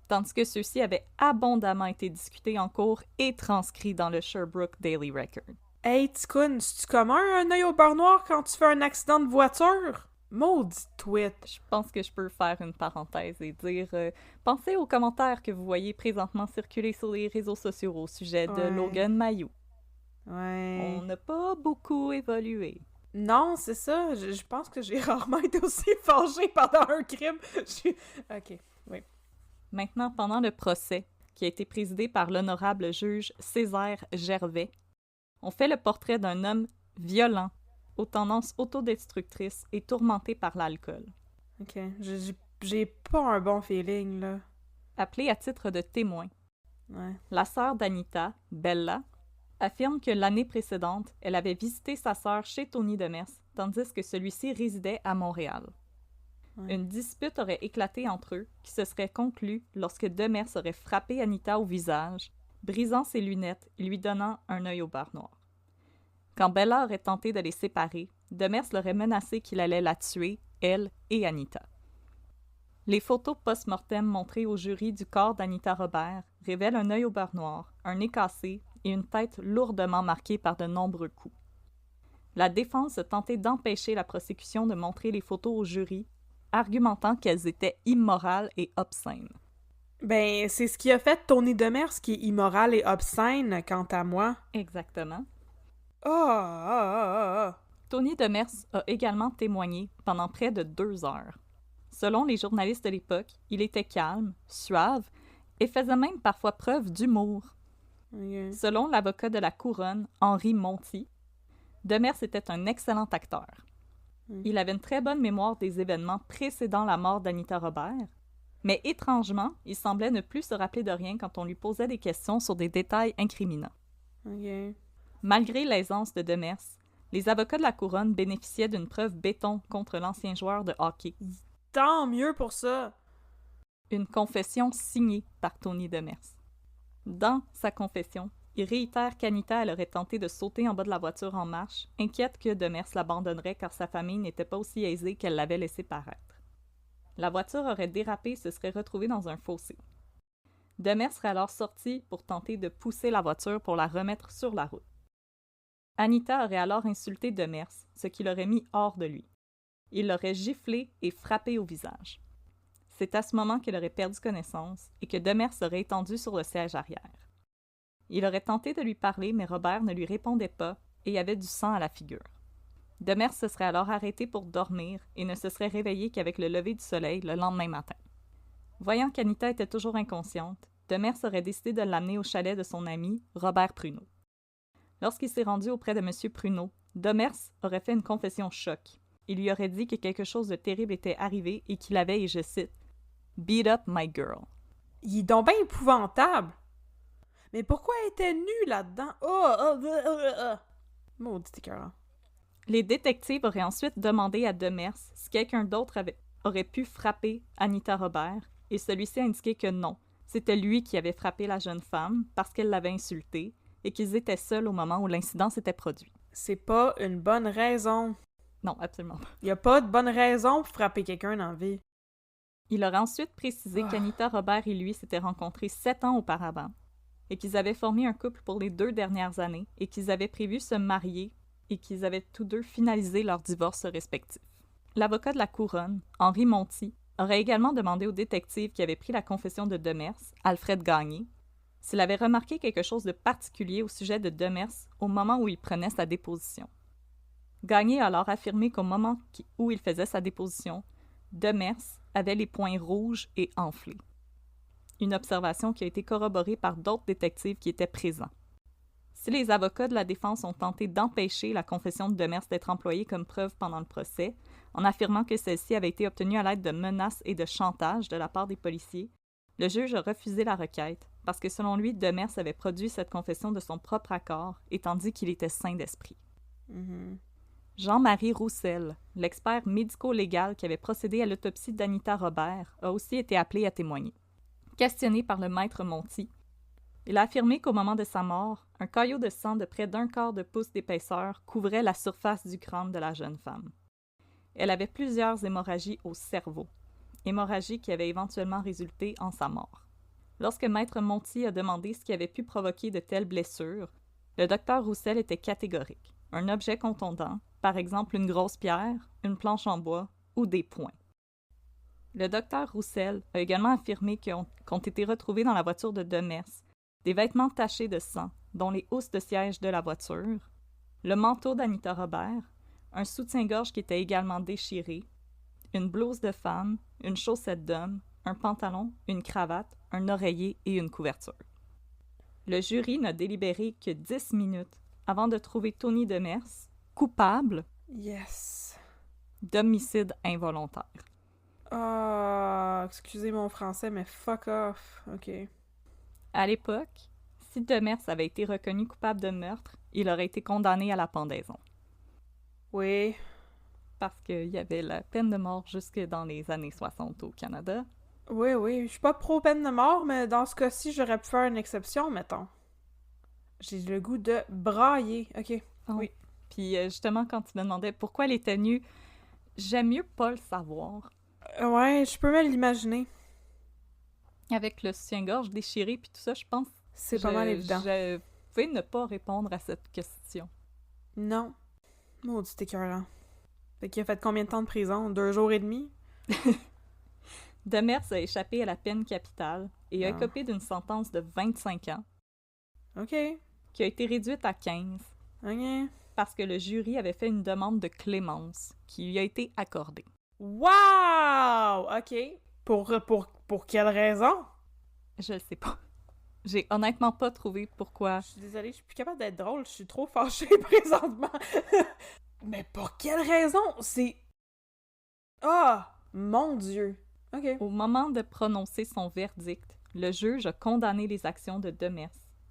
tandis que ceux-ci avaient abondamment été discutés en cours et transcrits dans le Sherbrooke Daily Record. Hey, Ticoun, c'est-tu commun un œil au beurre noir quand tu fais un accident de voiture? Maudit tweet. Je pense que je peux faire une parenthèse et dire pensez aux commentaires que vous voyez présentement circuler sur les réseaux sociaux au sujet de Logan Mayou. Ouais. On n'a pas beaucoup évolué. Non, c'est ça. Je pense que j'ai rarement été aussi fâchée pendant un crime. Ok, oui. Maintenant, pendant le procès, qui a été présidé par l'honorable juge Césaire Gervais, on fait le portrait d'un homme violent, aux tendances autodestructrices et tourmenté par l'alcool. Ok, j'ai pas un bon feeling, là. Appelé à titre de témoin, Ouais. la sœur d'Anita, Bella, affirme que l'année précédente, elle avait visité sa sœur chez Tony Demers, tandis que celui-ci résidait à Montréal. Ouais. Une dispute aurait éclaté entre eux, qui se serait conclue lorsque Demers aurait frappé Anita au visage, brisant ses lunettes et lui donnant un œil au beurre noir. Quand Bella aurait tenté de les séparer, Demers l'aurait menacé qu'il allait la tuer, elle et Anita. Les photos post-mortem montrées au jury du corps d'Anita Robert révèlent un œil au beurre noir, un nez cassé et une tête lourdement marquée par de nombreux coups. La défense a tenté d'empêcher la prosécution de montrer les photos au jury, argumentant qu'elles étaient immorales et obscènes. Ben, c'est ce qui a fait Tony Demers qui est immoral et obscène, quant à moi. Exactement. Ah. Tony Demers a également témoigné pendant près de 2 heures. Selon les journalistes de l'époque, il était calme, suave et faisait même parfois preuve d'humour. Ok. Selon l'avocat de la couronne, Henri Monti, Demers était un excellent acteur. Il avait une très bonne mémoire des événements précédant la mort d'Anita Robert, mais étrangement, il semblait ne plus se rappeler de rien quand on lui posait des questions sur des détails incriminants. Ok. Malgré l'aisance de Demers, les avocats de la couronne bénéficiaient d'une preuve béton contre l'ancien joueur de hockey. Tant mieux pour ça! Une confession signée par Tony Demers. Dans sa confession, il réitère qu'Anita aurait tenté de sauter en bas de la voiture en marche, inquiète que Demers l'abandonnerait car sa famille n'était pas aussi aisée qu'elle l'avait laissé paraître. La voiture aurait dérapé et se serait retrouvée dans un fossé. Demers serait alors sorti pour tenter de pousser la voiture pour la remettre sur la route. Anita aurait alors insulté Demers, ce qui l'aurait mis hors de lui. Il l'aurait giflé et frappé au visage. C'est à ce moment qu'elle aurait perdu connaissance et que Demers serait étendu sur le siège arrière. Il aurait tenté de lui parler, mais Robert ne lui répondait pas et avait du sang à la figure. Demers se serait alors arrêté pour dormir et ne se serait réveillé qu'avec le lever du soleil le lendemain matin. Voyant qu'Anita était toujours inconsciente, Demers aurait décidé de l'amener au chalet de son ami, Robert Pruneau. Lorsqu'il s'est rendu auprès de M. Pruneau, Demers aurait fait une confession choc. Il lui aurait dit que quelque chose de terrible était arrivé et qu'il avait, et je cite, « beat up my girl ». Il est donc bien épouvantable! Mais pourquoi elle était nue là-dedans? Maudit écœurant. Les détectives auraient ensuite demandé à Demers si quelqu'un d'autre aurait pu frapper Anita Robert, et celui-ci a indiqué que non, c'était lui qui avait frappé la jeune femme parce qu'elle l'avait insultée et qu'ils étaient seuls au moment où l'incident s'était produit. C'est pas une bonne raison. Non, absolument pas. Y a pas de bonne raison pour frapper quelqu'un dans la vie. Il aurait ensuite précisé qu'Anita Robert et lui s'étaient rencontrés 7 ans auparavant et qu'ils avaient formé un couple pour les 2 dernières années et qu'ils avaient prévu se marier et qu'ils avaient tous deux finalisé leur divorce respectif. L'avocat de la couronne, Henri Monti, aurait également demandé au détective qui avait pris la confession de Demers, Alfred Gagné, s'il avait remarqué quelque chose de particulier au sujet de Demers au moment où il prenait sa déposition. Gagné a alors affirmé qu'au moment où il faisait sa déposition, Demers avait les poings rouges et enflés. Une observation qui a été corroborée par d'autres détectives qui étaient présents. Si les avocats de la défense ont tenté d'empêcher la confession de Demers d'être employée comme preuve pendant le procès, en affirmant que celle-ci avait été obtenue à l'aide de menaces et de chantage de la part des policiers, le juge a refusé la requête parce que selon lui, Demers avait produit cette confession de son propre accord, étant dit qu'il était sain d'esprit. Jean-Marie Roussel, l'expert médico-légal qui avait procédé à l'autopsie d'Anita Robert, a aussi été appelé à témoigner. Questionné par le maître Monti, il a affirmé qu'au moment de sa mort, un caillot de sang de près d'1/4 de pouce d'épaisseur couvrait la surface du crâne de la jeune femme. Elle avait plusieurs hémorragies au cerveau, hémorragies qui avaient éventuellement résulté en sa mort. Lorsque maître Monti a demandé ce qui avait pu provoquer de telles blessures, le docteur Roussel était catégorique. Un objet contondant, par exemple une grosse pierre, une planche en bois ou des poings. Le docteur Roussel a également affirmé qu'ont été retrouvés dans la voiture de Demers des vêtements tachés de sang, dont les housses de siège de la voiture, le manteau d'Anita Robert, un soutien-gorge qui était également déchiré, une blouse de femme, une chaussette d'homme, un pantalon, une cravate, un oreiller et une couverture. Le jury n'a délibéré que 10 minutes avant de trouver Tony Demers coupable d'homicide involontaire. Ah, excusez mon français, mais fuck off. OK. À l'époque, si Demers avait été reconnu coupable de meurtre, il aurait été condamné à la pendaison. Oui. Parce qu'il y avait la peine de mort jusque dans les années 60 au Canada. Oui. Je suis pas pro peine de mort, mais dans ce cas-ci, j'aurais pu faire une exception, mettons. J'ai le goût de brailler. OK. Oh. Oui. Puis justement, quand tu me demandais pourquoi elle était nue, j'aime mieux pas le savoir. Ouais, je peux me l'imaginer. Avec le soutien-gorge déchiré puis tout ça, je pense... C'est pas mal évident. Je pouvais ne pas répondre à cette question. Non. Maudit écœurant. Fait qu'il a fait combien de temps de prison? 2 jours et demi? Demers a échappé à la peine capitale et a écopé d'une sentence de 25 ans. OK. Qui a été réduite à 15. OK. Parce que le jury avait fait une demande de clémence qui lui a été accordée. Wow! OK. Pour quelle raison? Je le sais pas. J'ai honnêtement pas trouvé pourquoi. Je suis désolée, je suis plus capable d'être drôle, je suis trop fâchée présentement. Mais pour quelle raison? C'est... Ah! Mon Dieu! OK. Au moment de prononcer son verdict, le juge a condamné les actions de Demers,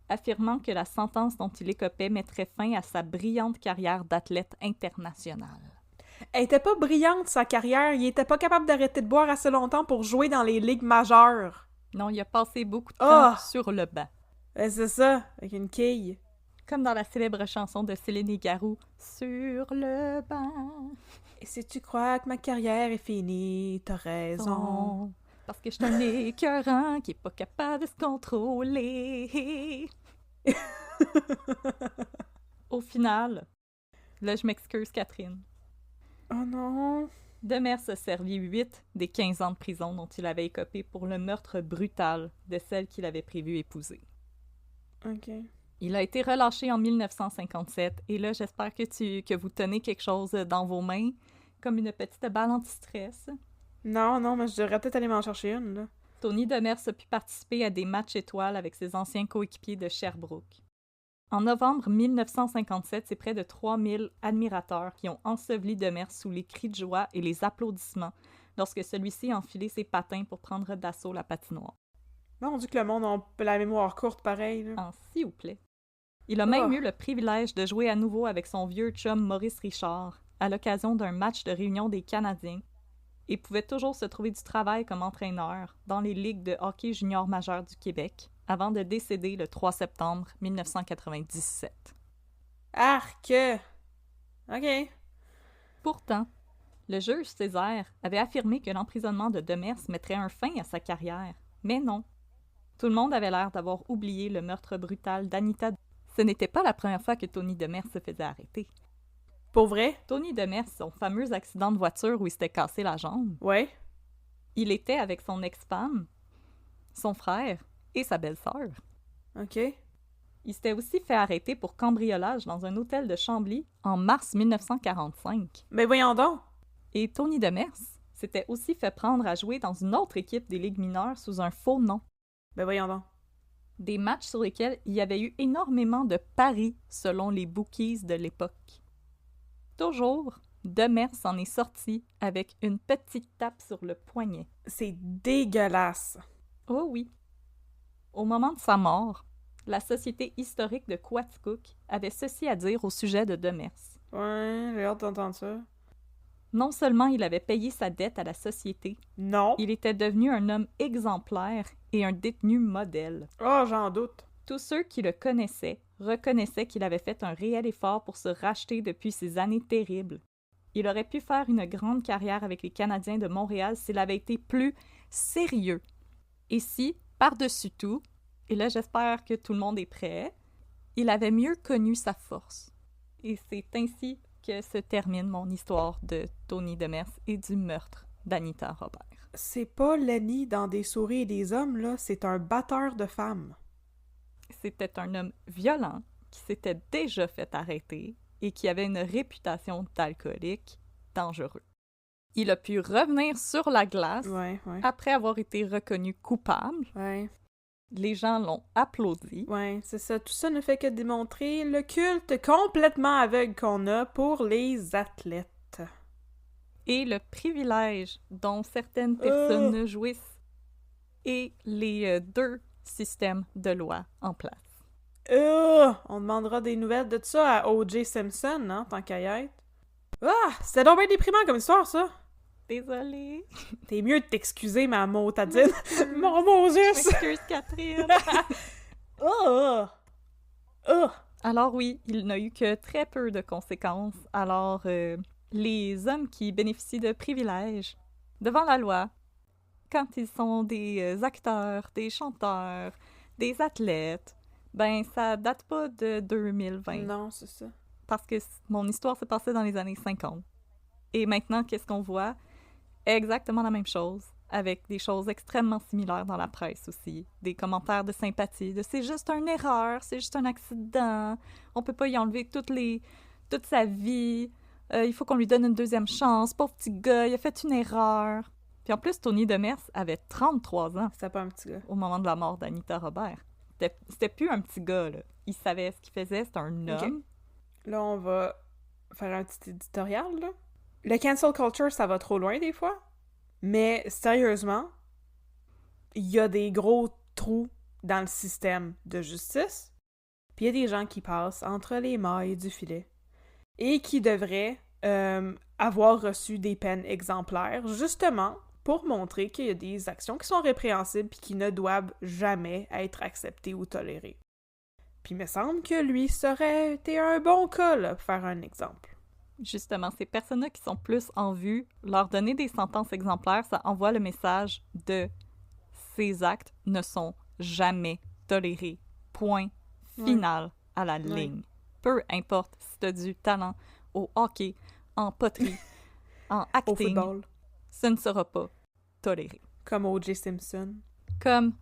affirmant que la sentence dont il écopait mettrait fin à sa brillante carrière d'athlète international. Elle était pas brillante, sa carrière. Il était pas capable d'arrêter de boire assez longtemps pour jouer dans les ligues majeures. Non, il a passé beaucoup de temps sur le banc. C'est ça, avec une quille. Comme dans la célèbre chanson de Céline Garou, « Sur le banc ». Et si tu crois que ma carrière est finie, t'as raison. Parce que je suis un écœurant qui est pas capable de se contrôler. Au final, là je m'excuse Catherine. Oh non! Demers a servi 8 des 15 ans de prison dont il avait écopé pour le meurtre brutal de celle qu'il avait prévu épouser. OK. Il a été relâché en 1957 et là, j'espère que vous tenez quelque chose dans vos mains, comme une petite balle anti-stress. Non, mais je devrais peut-être aller m'en chercher une, là. Tony Demers a pu participer à des matchs étoiles avec ses anciens coéquipiers de Sherbrooke. En novembre 1957, c'est près de 3000 admirateurs qui ont enseveli Demers sous les cris de joie et les applaudissements lorsque celui-ci a enfilé ses patins pour prendre d'assaut la patinoire. Bon, on dit que le monde a la mémoire courte, pareil, là. Ah, s'il vous plaît. Il a même eu le privilège de jouer à nouveau avec son vieux chum Maurice Richard à l'occasion d'un match de réunion des Canadiens et pouvait toujours se trouver du travail comme entraîneur dans les ligues de hockey junior majeur du Québec avant de décéder le 3 septembre 1997. Arc! OK. Pourtant, le juge Césaire avait affirmé que l'emprisonnement de Demers mettrait un fin à sa carrière. Mais non. Tout le monde avait l'air d'avoir oublié le meurtre brutal d'Anita. Ce n'était pas la première fois que Tony Demers se faisait arrêter. Pour vrai? Tony Demers, son fameux accident de voiture où il s'était cassé la jambe, Ouais. il était avec son ex-femme, son frère et sa belle-sœur. OK. Il s'était aussi fait arrêter pour cambriolage dans un hôtel de Chambly en mars 1945. Mais voyons donc! Et Tony Demers s'était aussi fait prendre à jouer dans une autre équipe des ligues mineures sous un faux nom. Ben voyons donc. Des matchs sur lesquels il y avait eu énormément de paris selon les bookies de l'époque. Toujours, Demers s'en est sorti avec une petite tape sur le poignet. C'est dégueulasse. Oh oui. Au moment de sa mort, la Société historique de Quaticook avait ceci à dire au sujet de Demers. Ouais, j'ai hâte d'entendre ça. Non seulement il avait payé sa dette à la société, Non. il était devenu un homme exemplaire et un détenu modèle. Oh, j'en doute. Tous ceux qui le connaissaient reconnaissaient qu'il avait fait un réel effort pour se racheter depuis ces années terribles. Il aurait pu faire une grande carrière avec les Canadiens de Montréal s'il avait été plus sérieux. Et si, par-dessus tout, et là j'espère que tout le monde est prêt, il avait mieux connu sa force. Et c'est ainsi que se termine mon histoire de Tony Demers et du meurtre d'Anita Robert. C'est pas Lenny dans Des souris et des hommes, là. C'est un batteur de femmes. C'était un homme violent qui s'était déjà fait arrêter et qui avait une réputation d'alcoolique dangereux. Il a pu revenir sur la glace Ouais. après avoir été reconnu coupable. Ouais, Les gens l'ont applaudi. c'est ça. Tout ça ne fait que démontrer le culte complètement aveugle qu'on a pour les athlètes. Et le privilège dont certaines personnes jouissent et les deux systèmes de loi en place. On demandera des nouvelles de tout ça à O.J. Simpson, hein, tant qu'à y être. Ah! C'était donc bien déprimant comme histoire, ça! Désolée. T'es mieux de t'excuser, ma motadine. Mon Moses! Excuse Catherine. Alors oui, il n'a eu que très peu de conséquences. Alors, les hommes qui bénéficient de privilèges devant la loi, quand ils sont des acteurs, des chanteurs, des athlètes, ben ça date pas de 2020. Non, c'est ça. Parce que mon histoire s'est passée dans les années 50. Et maintenant, qu'est-ce qu'on voit? Exactement la même chose, avec des choses extrêmement similaires dans la presse aussi. Des commentaires de sympathie, de « c'est juste une erreur, c'est juste un accident, on peut pas y enlever toute sa vie, il faut qu'on lui donne une deuxième chance, pauvre petit gars, il a fait une erreur. » Puis en plus, Tony Demers avait 33 ans C'était pas un petit gars. au moment de la mort d'Anita Robert. C'était plus un petit gars, là. Il savait ce qu'il faisait, c'était un homme. Là, on va faire un petit éditorial, là. Le cancel culture, ça va trop loin des fois. Mais sérieusement, il y a des gros trous dans le système de justice. Puis il y a des gens qui passent entre les mailles du filet et qui devraient avoir reçu des peines exemplaires, justement pour montrer qu'il y a des actions qui sont répréhensibles et qui ne doivent jamais être acceptées ou tolérées. Puis il me semble que lui serait été un bon cas, là, pour faire un exemple. Justement, ces personnes-là qui sont plus en vue, leur donner des sentences exemplaires, ça envoie le message de ces actes ne sont jamais tolérés. Point final à la ligne. Peu importe si tu as du talent au hockey, en poterie, en acting, Au football. ce ne sera pas toléré. Comme O.J. Simpson. Comme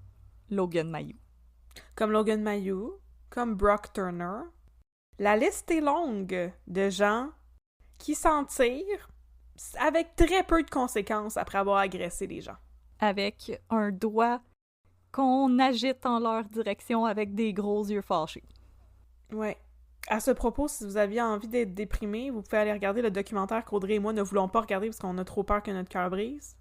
Logan Mayou. Comme Logan Mayou. Comme Brock Turner. La liste est longue de gens qui s'en tirent avec très peu de conséquences après avoir agressé les gens. Avec un doigt qu'on agite en leur direction avec des gros yeux fâchés. Ouais. À ce propos, si vous aviez envie d'être déprimé, vous pouvez aller regarder le documentaire qu'Audrey et moi ne voulons pas regarder parce qu'on a trop peur que notre cœur brise.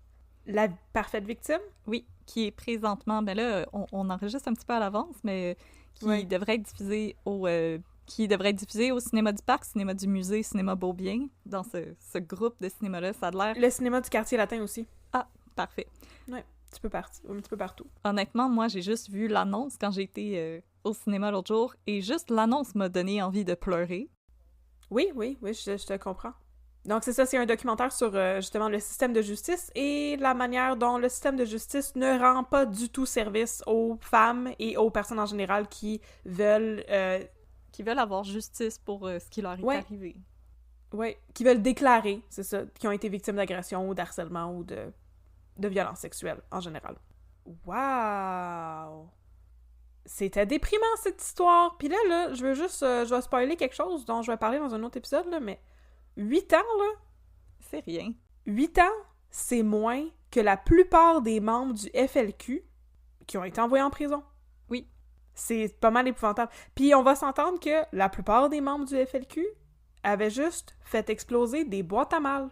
La parfaite victime. Oui, qui est présentement, ben là, on enregistre un petit peu à l'avance, mais qui devrait être diffusé au Cinéma du Parc, Cinéma du Musée, Cinéma Beaubien, dans ce groupe de cinéma-là. Ça a l'air... Le cinéma du quartier latin aussi. Ah, parfait. Ouais, un petit peu partout. Honnêtement, moi, j'ai juste vu l'annonce quand j'ai été au cinéma l'autre jour, et juste l'annonce m'a donné envie de pleurer. Oui, je te comprends. Donc c'est ça, c'est un documentaire sur justement le système de justice et la manière dont le système de justice ne rend pas du tout service aux femmes et aux personnes en général qui veulent avoir justice pour ce qui leur est arrivé. Oui, qui veulent déclarer, c'est ça, qui ont été victimes d'agression ou d'harcèlement ou de violence sexuelle en général. Wow! C'était déprimant, cette histoire! Puis là, je vais spoiler quelque chose dont je vais parler dans un autre épisode, là, mais 8 ans, là... C'est rien. 8 ans, c'est moins que la plupart des membres du FLQ qui ont été envoyés en prison. Oui. C'est pas mal épouvantable. Puis on va s'entendre que la plupart des membres du FLQ avaient juste fait exploser des boîtes à mal.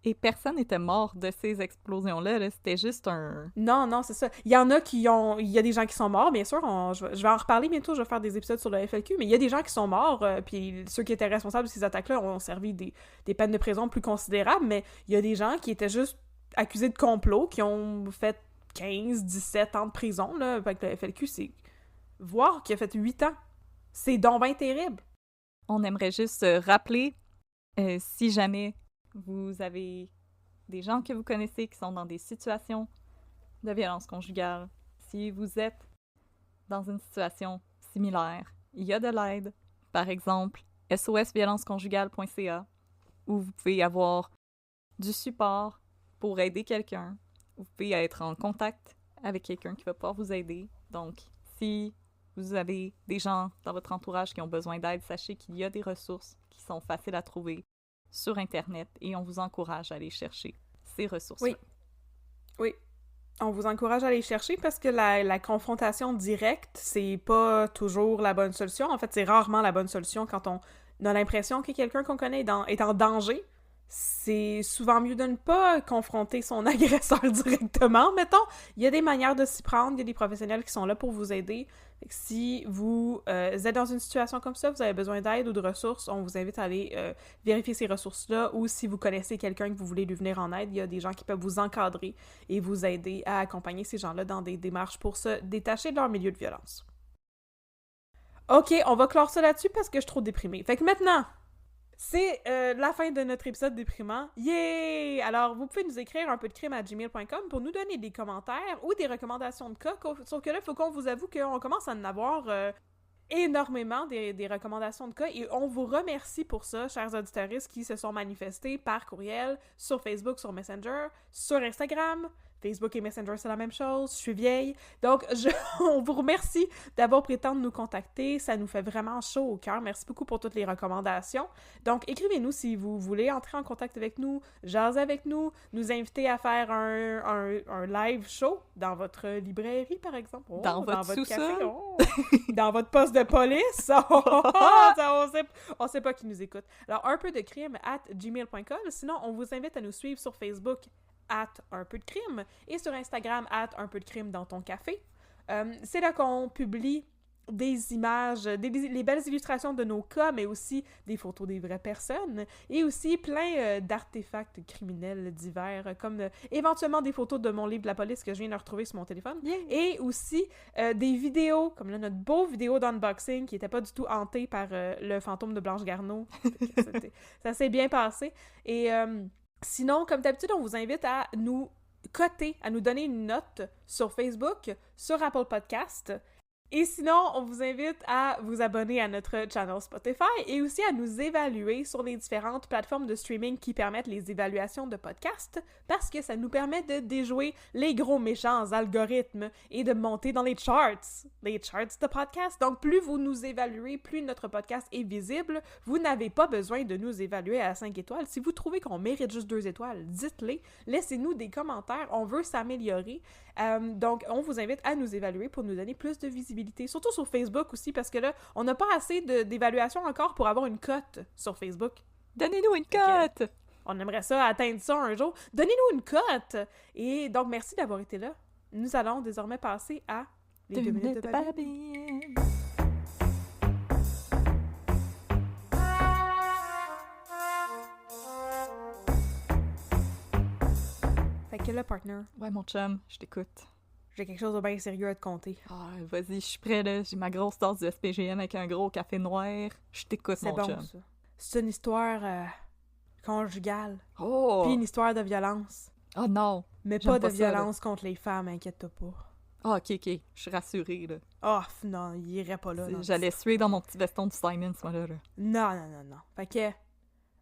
Et personne n'était mort de ces explosions-là, là. C'était juste un... Non, c'est ça. Il y en a il y a des gens qui sont morts, bien sûr, je vais en reparler bientôt, je vais faire des épisodes sur le FLQ, mais il y a des gens qui sont morts, puis ceux qui étaient responsables de ces attaques-là ont servi des peines de prison plus considérables, mais il y a des gens qui étaient juste accusés de complot, qui ont fait 15, 17 ans de prison, là, avec le FLQ, c'est... Voir qu'il a fait 8 ans, c'est donc bien terrible. On aimerait juste rappeler, si jamais vous avez des gens que vous connaissez qui sont dans des situations de violence conjugale, si vous êtes dans une situation similaire, il y a de l'aide. Par exemple, sosviolenceconjugale.ca, où vous pouvez avoir du support pour aider quelqu'un. Vous pouvez être en contact avec quelqu'un qui va pouvoir vous aider. Donc, si vous avez des gens dans votre entourage qui ont besoin d'aide, sachez qu'il y a des ressources qui sont faciles à trouver sur Internet et on vous encourage à aller chercher ces ressources-là. Oui. On vous encourage à aller chercher parce que la confrontation directe, c'est pas toujours la bonne solution. En fait, c'est rarement la bonne solution quand on a l'impression que quelqu'un qu'on connaît est en danger. C'est souvent mieux de ne pas confronter son agresseur directement, mettons. Il y a des manières de s'y prendre, il y a des professionnels qui sont là pour vous aider. Fait que si vous êtes dans une situation comme ça, vous avez besoin d'aide ou de ressources, on vous invite à aller vérifier ces ressources-là, ou si vous connaissez quelqu'un que vous voulez lui venir en aide, il y a des gens qui peuvent vous encadrer et vous aider à accompagner ces gens-là dans des démarches pour se détacher de leur milieu de violence. Ok, on va clore ça là-dessus parce que je suis trop déprimée. Fait que maintenant... C'est la fin de notre épisode déprimant. Yay! Alors, vous pouvez nous écrire un peu de crime@gmail.com pour nous donner des commentaires ou des recommandations de cas. Sauf que là, il faut qu'on vous avoue qu'on commence à en avoir énormément des recommandations de cas et on vous remercie pour ça, chers auditeuristes qui se sont manifestés par courriel, sur Facebook, sur Messenger, sur Instagram. Facebook et Messenger, c'est la même chose. Je suis vieille. Donc, on vous remercie d'avoir pris le temps de nous contacter. Ça nous fait vraiment chaud au cœur. Merci beaucoup pour toutes les recommandations. Donc, écrivez-nous si vous voulez entrer en contact avec nous, jaser avec nous, nous inviter à faire un live show dans votre librairie, par exemple. Oh, dans votre café. sous-sol. Oh, dans votre poste de police. On sait pas qui nous écoute. Alors, un peu de crime @gmail.com. Sinon, on vous invite à nous suivre sur Facebook @unpeudecrime et sur Instagram @unpeudecrime dans ton café. C'est là qu'on publie des images, les belles illustrations de nos cas, mais aussi des photos des vraies personnes et aussi plein d'artefacts criminels divers, comme éventuellement des photos de mon livre de la police que je viens de retrouver sur mon téléphone. Yeah. Et aussi des vidéos, comme là, notre beau vidéo d'unboxing qui n'était pas du tout hanté par le fantôme de Blanche Garneau. Ça s'est bien passé. Et sinon, comme d'habitude, on vous invite à nous coter, à nous donner une note sur Facebook, sur Apple Podcast. Et sinon, on vous invite à vous abonner à notre channel Spotify et aussi à nous évaluer sur les différentes plateformes de streaming qui permettent les évaluations de podcasts parce que ça nous permet de déjouer les gros méchants algorithmes et de monter dans les charts de podcasts. Donc, plus vous nous évaluez, plus notre podcast est visible. Vous n'avez pas besoin de nous évaluer à 5 étoiles. Si vous trouvez qu'on mérite juste 2 étoiles, dites-les. Laissez-nous des commentaires. On veut s'améliorer. Donc, on vous invite à nous évaluer pour nous donner plus de visibilité, surtout sur Facebook aussi, parce que là, on n'a pas assez d'évaluation encore pour avoir une cote sur Facebook. Donnez-nous une cote! On aimerait ça, atteindre ça un jour. Donnez-nous une cote! Et donc, merci d'avoir été là. Nous allons désormais passer à les 2 minutes de Babine. Fait que là, partner. Ouais, mon chum, je t'écoute. J'ai quelque chose de bien sérieux à te conter. Ah, vas-y, je suis prêt, là. J'ai ma grosse tasse du SPGM avec un gros café noir. Je t'écoute, mon chum. C'est bon, ça. C'est une histoire conjugale. Oh! Puis une histoire de violence. Oh non! Mais pas de violence contre les femmes, inquiète-toi pas. Ah, ok. Je suis rassurée, là. Oh, non, il irait pas là. J'allais suer dans mon petit veston de Simon, ce moment-là. Non. Fait que,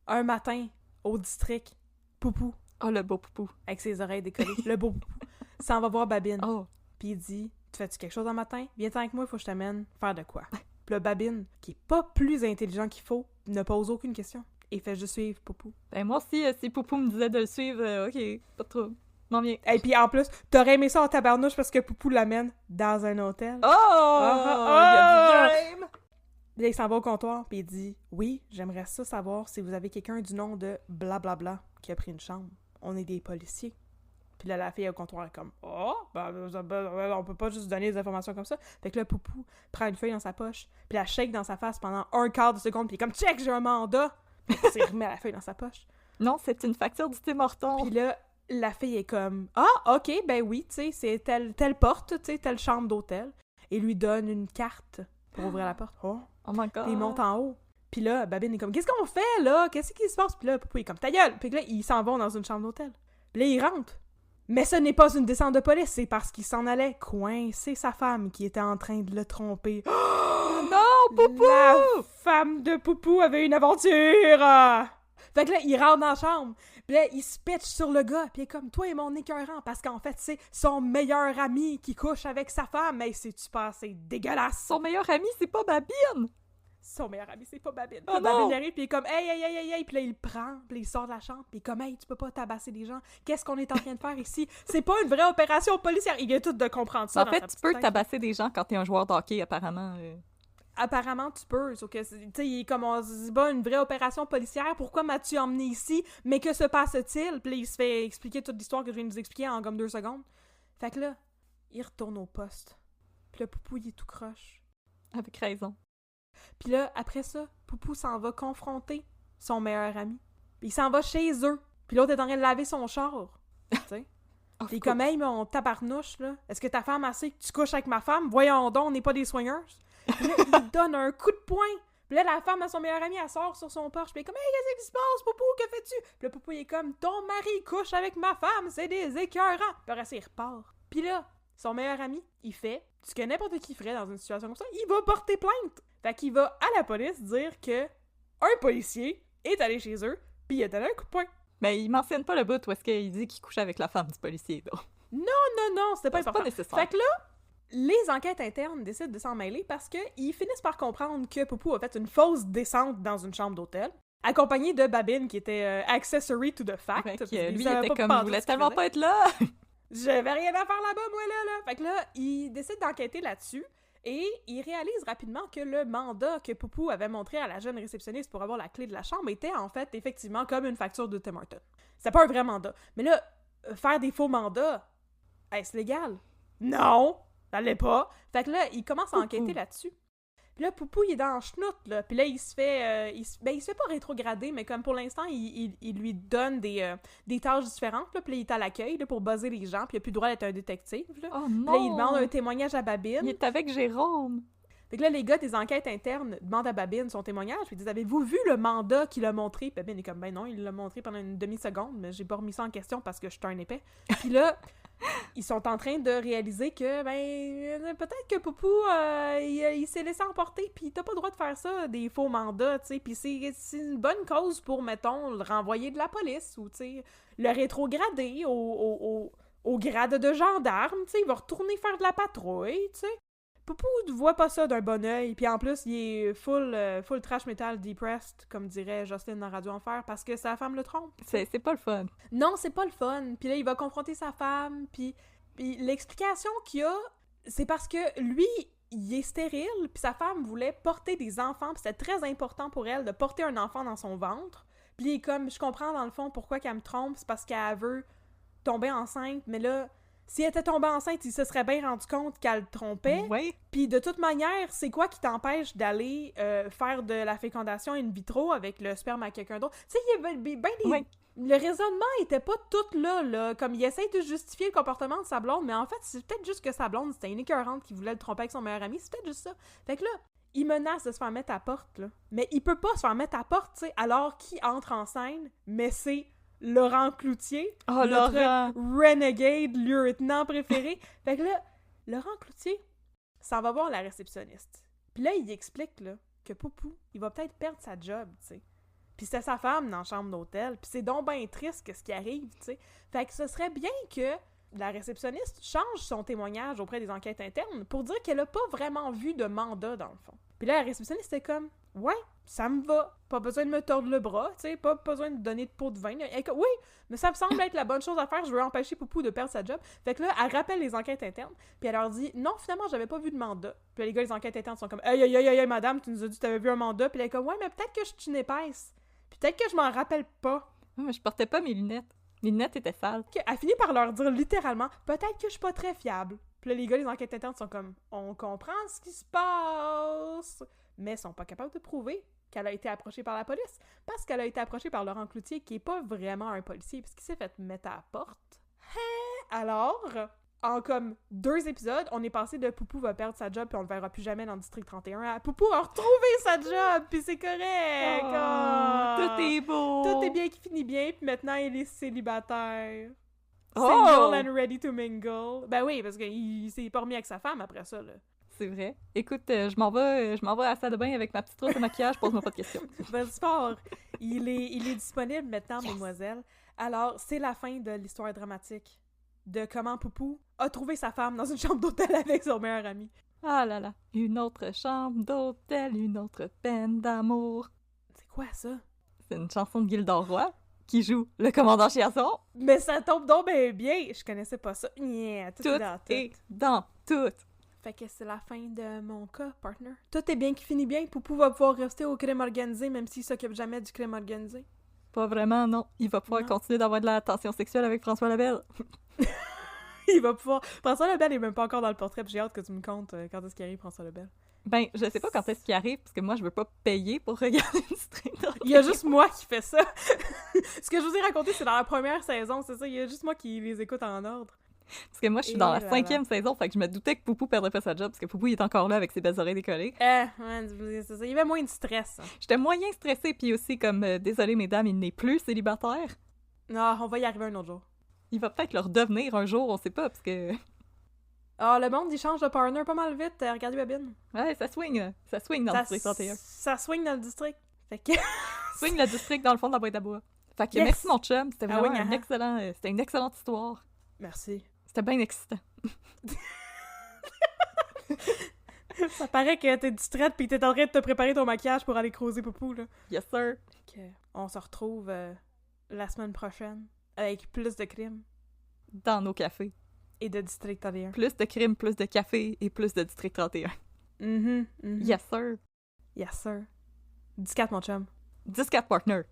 un matin, au district, Poupou. Oh, le beau Poupou. Avec ses oreilles décollées. Le beau Poupou. S'en va voir Babine. Oh. Puis il dit, tu fais-tu quelque chose un matin? Viens-t'en avec moi, il faut que je t'amène faire de quoi? Puis là, Babine, qui est pas plus intelligent qu'il faut, ne pose aucune question. Et fait juste suivre Poupou. Ben moi aussi, si Poupou me disait de le suivre, ok, pas de trouble. M'en viens. Et puis en plus, t'aurais aimé ça en tabarnouche parce que Poupou l'amène dans un hôtel. Il y a du game! Là, il s'en va au comptoir, puis il dit, oui, j'aimerais ça savoir si vous avez quelqu'un du nom de blablabla qui a pris une chambre. On est des policiers. Puis là, la fille au comptoir est comme « Oh, on peut pas juste donner des informations comme ça. » Fait que là, Poupou prend une feuille dans sa poche, puis la shake dans sa face pendant 1/4 de seconde, puis il est comme « Check, j'ai un mandat! » Puis il remet la feuille dans sa poche. Non, c'est une facture du Tim Hortons. Puis là, la fille est comme « Ah, ok, ben oui, tu sais, c'est telle porte, tu sais, telle chambre d'hôtel. » Et lui donne une carte pour ouvrir la porte. Oh my God! Puis il monte en haut. Puis là, Babine est comme « Qu'est-ce qu'on fait, là? Qu'est-ce qui se passe? » Puis là, Poupou est comme « Ta gueule! » Puis là, ils s'en vont dans une chambre d'hôtel. Puis là, ils rentrent. Mais ce n'est pas une descente de police, c'est parce qu'il s'en allait coincer sa femme qui était en train de le tromper. Oh non, Poupou! La femme de Poupou avait une aventure! Fait que là, il rentre dans la chambre, puis là, il se pitch sur le gars, puis il est comme, toi et mon écœurant, parce qu'en fait, c'est son meilleur ami qui couche avec sa femme, mais c'est-tu pas assez dégueulasse? Son meilleur ami, c'est pas Babine! Son meilleur ami, c'est pas Babine. Oh Babine arrive, puis il est comme, hey, puis là, il le prend, puis il sort de la chambre, puis il est comme, hey, tu peux pas tabasser des gens. Qu'est-ce qu'on est en train de faire ici? C'est pas une vraie opération policière. Il vient tout de comprendre ça. En fait, tu peux tabasser des gens quand t'es un joueur de hockey, apparemment. Apparemment, tu peux. Sauf que, tu sais, il est comme, c'est pas une vraie opération policière. Pourquoi m'as-tu emmené ici? Mais que se passe-t-il? Puis là, il se fait expliquer toute l'histoire que je viens de vous expliquer en comme 2 secondes. Fait que là, il retourne au poste. Puis là, Poupou, il est tout croche. Avec raison. Puis là, après ça, Poupou s'en va confronter son meilleur ami. Puis il s'en va chez eux. Puis l'autre est en train de laver son char. Tu sais? Puis comme, hey, mon tabarnouche, là, est-ce que ta femme a sait que tu couches avec ma femme? Voyons donc, on n'est pas des soigneuses. Puis là, il donne un coup de poing. Puis là, la femme à son meilleur ami, elle sort sur son porche. Puis elle est comme, hey, qu'est-ce qui se passe, Poupou? Que fais-tu? Puis là, Poupou, il est comme, ton mari couche avec ma femme, c'est des écœurants. Puis après ça, il repart. Puis là, son meilleur ami, il fait ce que n'importe qui ferait dans une situation comme ça, il va porter plainte. Fait qu'il va à la police dire que un policier est allé chez eux, puis il a donné un coup de poing. Mais il mentionne pas le bout où est-ce qu'il dit qu'il couche avec la femme du policier, donc. Non, c'était pas C'est important. pas nécessaire. Fait que là, les enquêtes internes décident de s'en mêler parce qu'ils finissent par comprendre que Poupou a fait une fausse descente dans une chambre d'hôtel, accompagné de Babine, qui était accessory to the fact. Ouais, parce qui, qu'il lui, savait était pas comme, pantoute je voulais ce qu'il tellement faisait. pas être là! J'avais rien à faire là-bas, moi, là. Fait que là, il décide d'enquêter là-dessus, et il réalise rapidement que le mandat que Poupou avait montré à la jeune réceptionniste pour avoir la clé de la chambre était, en fait, effectivement, comme une facture de Tim Hortons. C'était pas un vrai mandat. Mais là, faire des faux mandats, est-ce légal? Non! Ça l'est pas. Fait que là, il commence à enquêter là-dessus. Puis là, Poupou, il est dans le chenoute, là. Puis là, il se fait... il se fait pas rétrograder, mais comme pour l'instant, il lui donne des tâches différentes, là. Puis là, il est à l'accueil, là, pour buzzer les gens. Puis il a plus le droit d'être un détective, là. Oh Puis non! là, il demande un témoignage à Babine. Il est avec Jérôme! Fait que là, les gars des enquêtes internes demandent à Babine son témoignage. Puis ils disent, avez-vous vu le mandat qu'il a montré? Puis Babine est comme, ben non, il l'a montré pendant une demi-seconde, mais j'ai pas remis ça en question parce que je suis un épais. Puis là... Ils sont en train de réaliser que, peut-être que Poupou, il s'est laissé emporter, puis t'as pas le droit de faire ça, des faux mandats, tu sais, puis c'est une bonne cause pour, mettons, le renvoyer de la police, ou, tu sais, le rétrograder au grade de gendarme, tu sais, il va retourner faire de la patrouille, tu sais. Poupou ne voit pas ça d'un bon œil, puis en plus, il est full trash metal depressed, comme dirait Jocelyne dans Radio Enfer, parce que sa femme le trompe. C'est pas le fun. Non, c'est pas le fun. Puis là, il va confronter sa femme, puis l'explication qu'il a, c'est parce que lui, il est stérile, puis sa femme voulait porter des enfants, puis c'était très important pour elle de porter un enfant dans son ventre. Puis il est comme, je comprends dans le fond pourquoi qu'elle me trompe, c'est parce qu'elle veut tomber enceinte, mais là... Si elle était tombée enceinte, il se serait bien rendu compte qu'elle le trompait. Oui. Puis de toute manière, c'est quoi qui t'empêche d'aller faire de la fécondation in vitro avec le sperme à quelqu'un d'autre? Tu sais, il y avait bien des... Oui. Le raisonnement était pas tout là. Comme il essaye de justifier le comportement de sa blonde, mais en fait, c'est peut-être juste que sa blonde, c'était une écœurante qui voulait le tromper avec son meilleur ami. C'est peut-être juste ça. Fait que là, il menace de se faire mettre à porte, là. Mais il peut pas se faire mettre à porte, tu sais, alors qu'il entre en scène, mais c'est... Laurent Cloutier, Oh, notre Laurent! renegade lieutenant préféré. Fait que là, Laurent Cloutier s'en va voir la réceptionniste. Puis là, il explique là, que Poupou, il va peut-être perdre sa job, tu sais. Puis c'était sa femme dans la chambre d'hôtel. Puis c'est donc ben triste que ce qui arrive, tu sais. Fait que ce serait bien que la réceptionniste change son témoignage auprès des enquêtes internes pour dire qu'elle a pas vraiment vu de mandat, dans le fond. Puis là, la réceptionniste était comme... Ouais, ça me va. Pas besoin de me tordre le bras, tu sais, pas besoin de donner de pot de vin. Oui, mais ça me semble être la bonne chose à faire. Je veux empêcher Poupou de perdre sa job. Fait que là, elle rappelle les enquêtes internes, puis elle leur dit « Non, finalement, j'avais pas vu de mandat. » Puis là, les gars des enquêtes internes sont comme « Hey, madame, tu nous as dit que t'avais vu un mandat. » Puis elle est comme « Ouais, mais peut-être que je suis une épaisse. Puis peut-être que je m'en rappelle pas. » Oui, mais je portais pas mes lunettes. Mes lunettes étaient sales. Elle finit par leur dire littéralement « Peut-être que je suis pas très fiable. » Puis là, les gars des enquêtes internes sont comme « On comprend ce qui se passe. » Mais sont pas capables de prouver qu'elle a été approchée par la police, parce qu'elle a été approchée par Laurent Cloutier, qui est pas vraiment un policier, puisqu'il s'est fait mettre à la porte. Alors, en comme 2 épisodes, on est passé de Poupou va perdre sa job, puis on le verra plus jamais dans le District 31, à Poupou a retrouvé sa job, puis c'est correct! Tout est beau! Tout est bien qui finit bien, puis maintenant il est célibataire. Oh! Single and ready to mingle. Ben oui, parce qu'il s'est pas remis avec sa femme après ça, là. C'est vrai. Écoute, je m'en vais à la salle de bain avec ma petite trousse de maquillage, pose-moi pas de questions. Vas-y fort. Il est disponible maintenant, mesdemoiselles. Alors, c'est la fin de l'histoire dramatique de comment Poupou a trouvé sa femme dans une chambre d'hôtel avec son meilleur ami. Ah là là. Une autre chambre d'hôtel, une autre peine d'amour. C'est quoi ça? C'est une chanson de Gildor Roy qui joue le commandant Chiasson. Mais ça tombe donc bien. Je connaissais pas ça. Yeah, tout est dans tout. Fait que c'est la fin de mon cas, partner. Tout est bien qui finit bien. Poupou va pouvoir rester au crime organisé, même s'il s'occupe jamais du crime organisé. Pas vraiment, non. Il va pouvoir continuer d'avoir de la tension sexuelle avec François Lebel. Il va pouvoir... François Lebel est même pas encore dans le portrait, puis j'ai hâte que tu me comptes quand est-ce qu'il arrive, François Lebel. Ben, je sais pas quand est-ce qu'il arrive, parce que moi, je veux pas payer pour regarder une District 31. Il y a juste moi qui fais ça. Ce que je vous ai raconté, c'est dans la première saison, c'est ça. Il y a juste moi qui les écoute en ordre. Parce que moi, je suis dans la 5e saison, fait que je me doutais que Poupou perdrait pas sa job, parce que Poupou, il est encore là avec ses belles oreilles décollées. Ouais, c'est ça. Il y avait moins de stress. Hein. J'étais moyen stressée, puis aussi comme, désolé mesdames, il n'est plus célibataire. Non, on va y arriver un autre jour. Il va peut-être le redevenir un jour, on sait pas, parce que... Ah, le monde, il change de partner pas mal vite. Regardez Babine. Ouais, ça swing dans le District 31. Ça swing dans le district. Fait que... swing le district dans le fond de la boîte à bois. Fait que yes! merci mon chum, c'était vraiment oui, c'était une excellente histoire. Merci. C'était bien excitant. Ça paraît que t'es distraite pis t'es en train de te préparer ton maquillage pour aller creuser Poupou, là. Yes, sir. On se retrouve la semaine prochaine avec plus de crimes. Dans nos cafés. Et de District 31. Plus de crimes, plus de café et plus de District 31. Yes, sir. Yes, sir. 10-4, mon chum. 10-4 partner.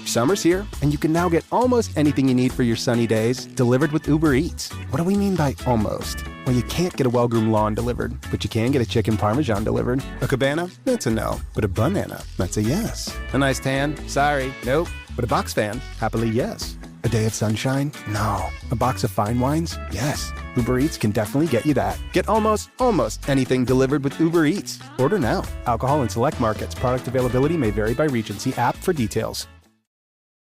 Summer's here, and you can now get almost anything you need for your sunny days delivered with Uber Eats. What do we mean by almost? Well, you can't get a well-groomed lawn delivered, but you can get a chicken parmesan delivered. A cabana? That's a no. But a banana? That's a yes. A nice tan? Sorry, nope. But a box fan? Happily, yes. A day of sunshine? No. A box of fine wines? Yes. Uber Eats can definitely get you that. Get almost anything delivered with Uber Eats. Order now. Alcohol in select markets. Product availability may vary by region. See app for details.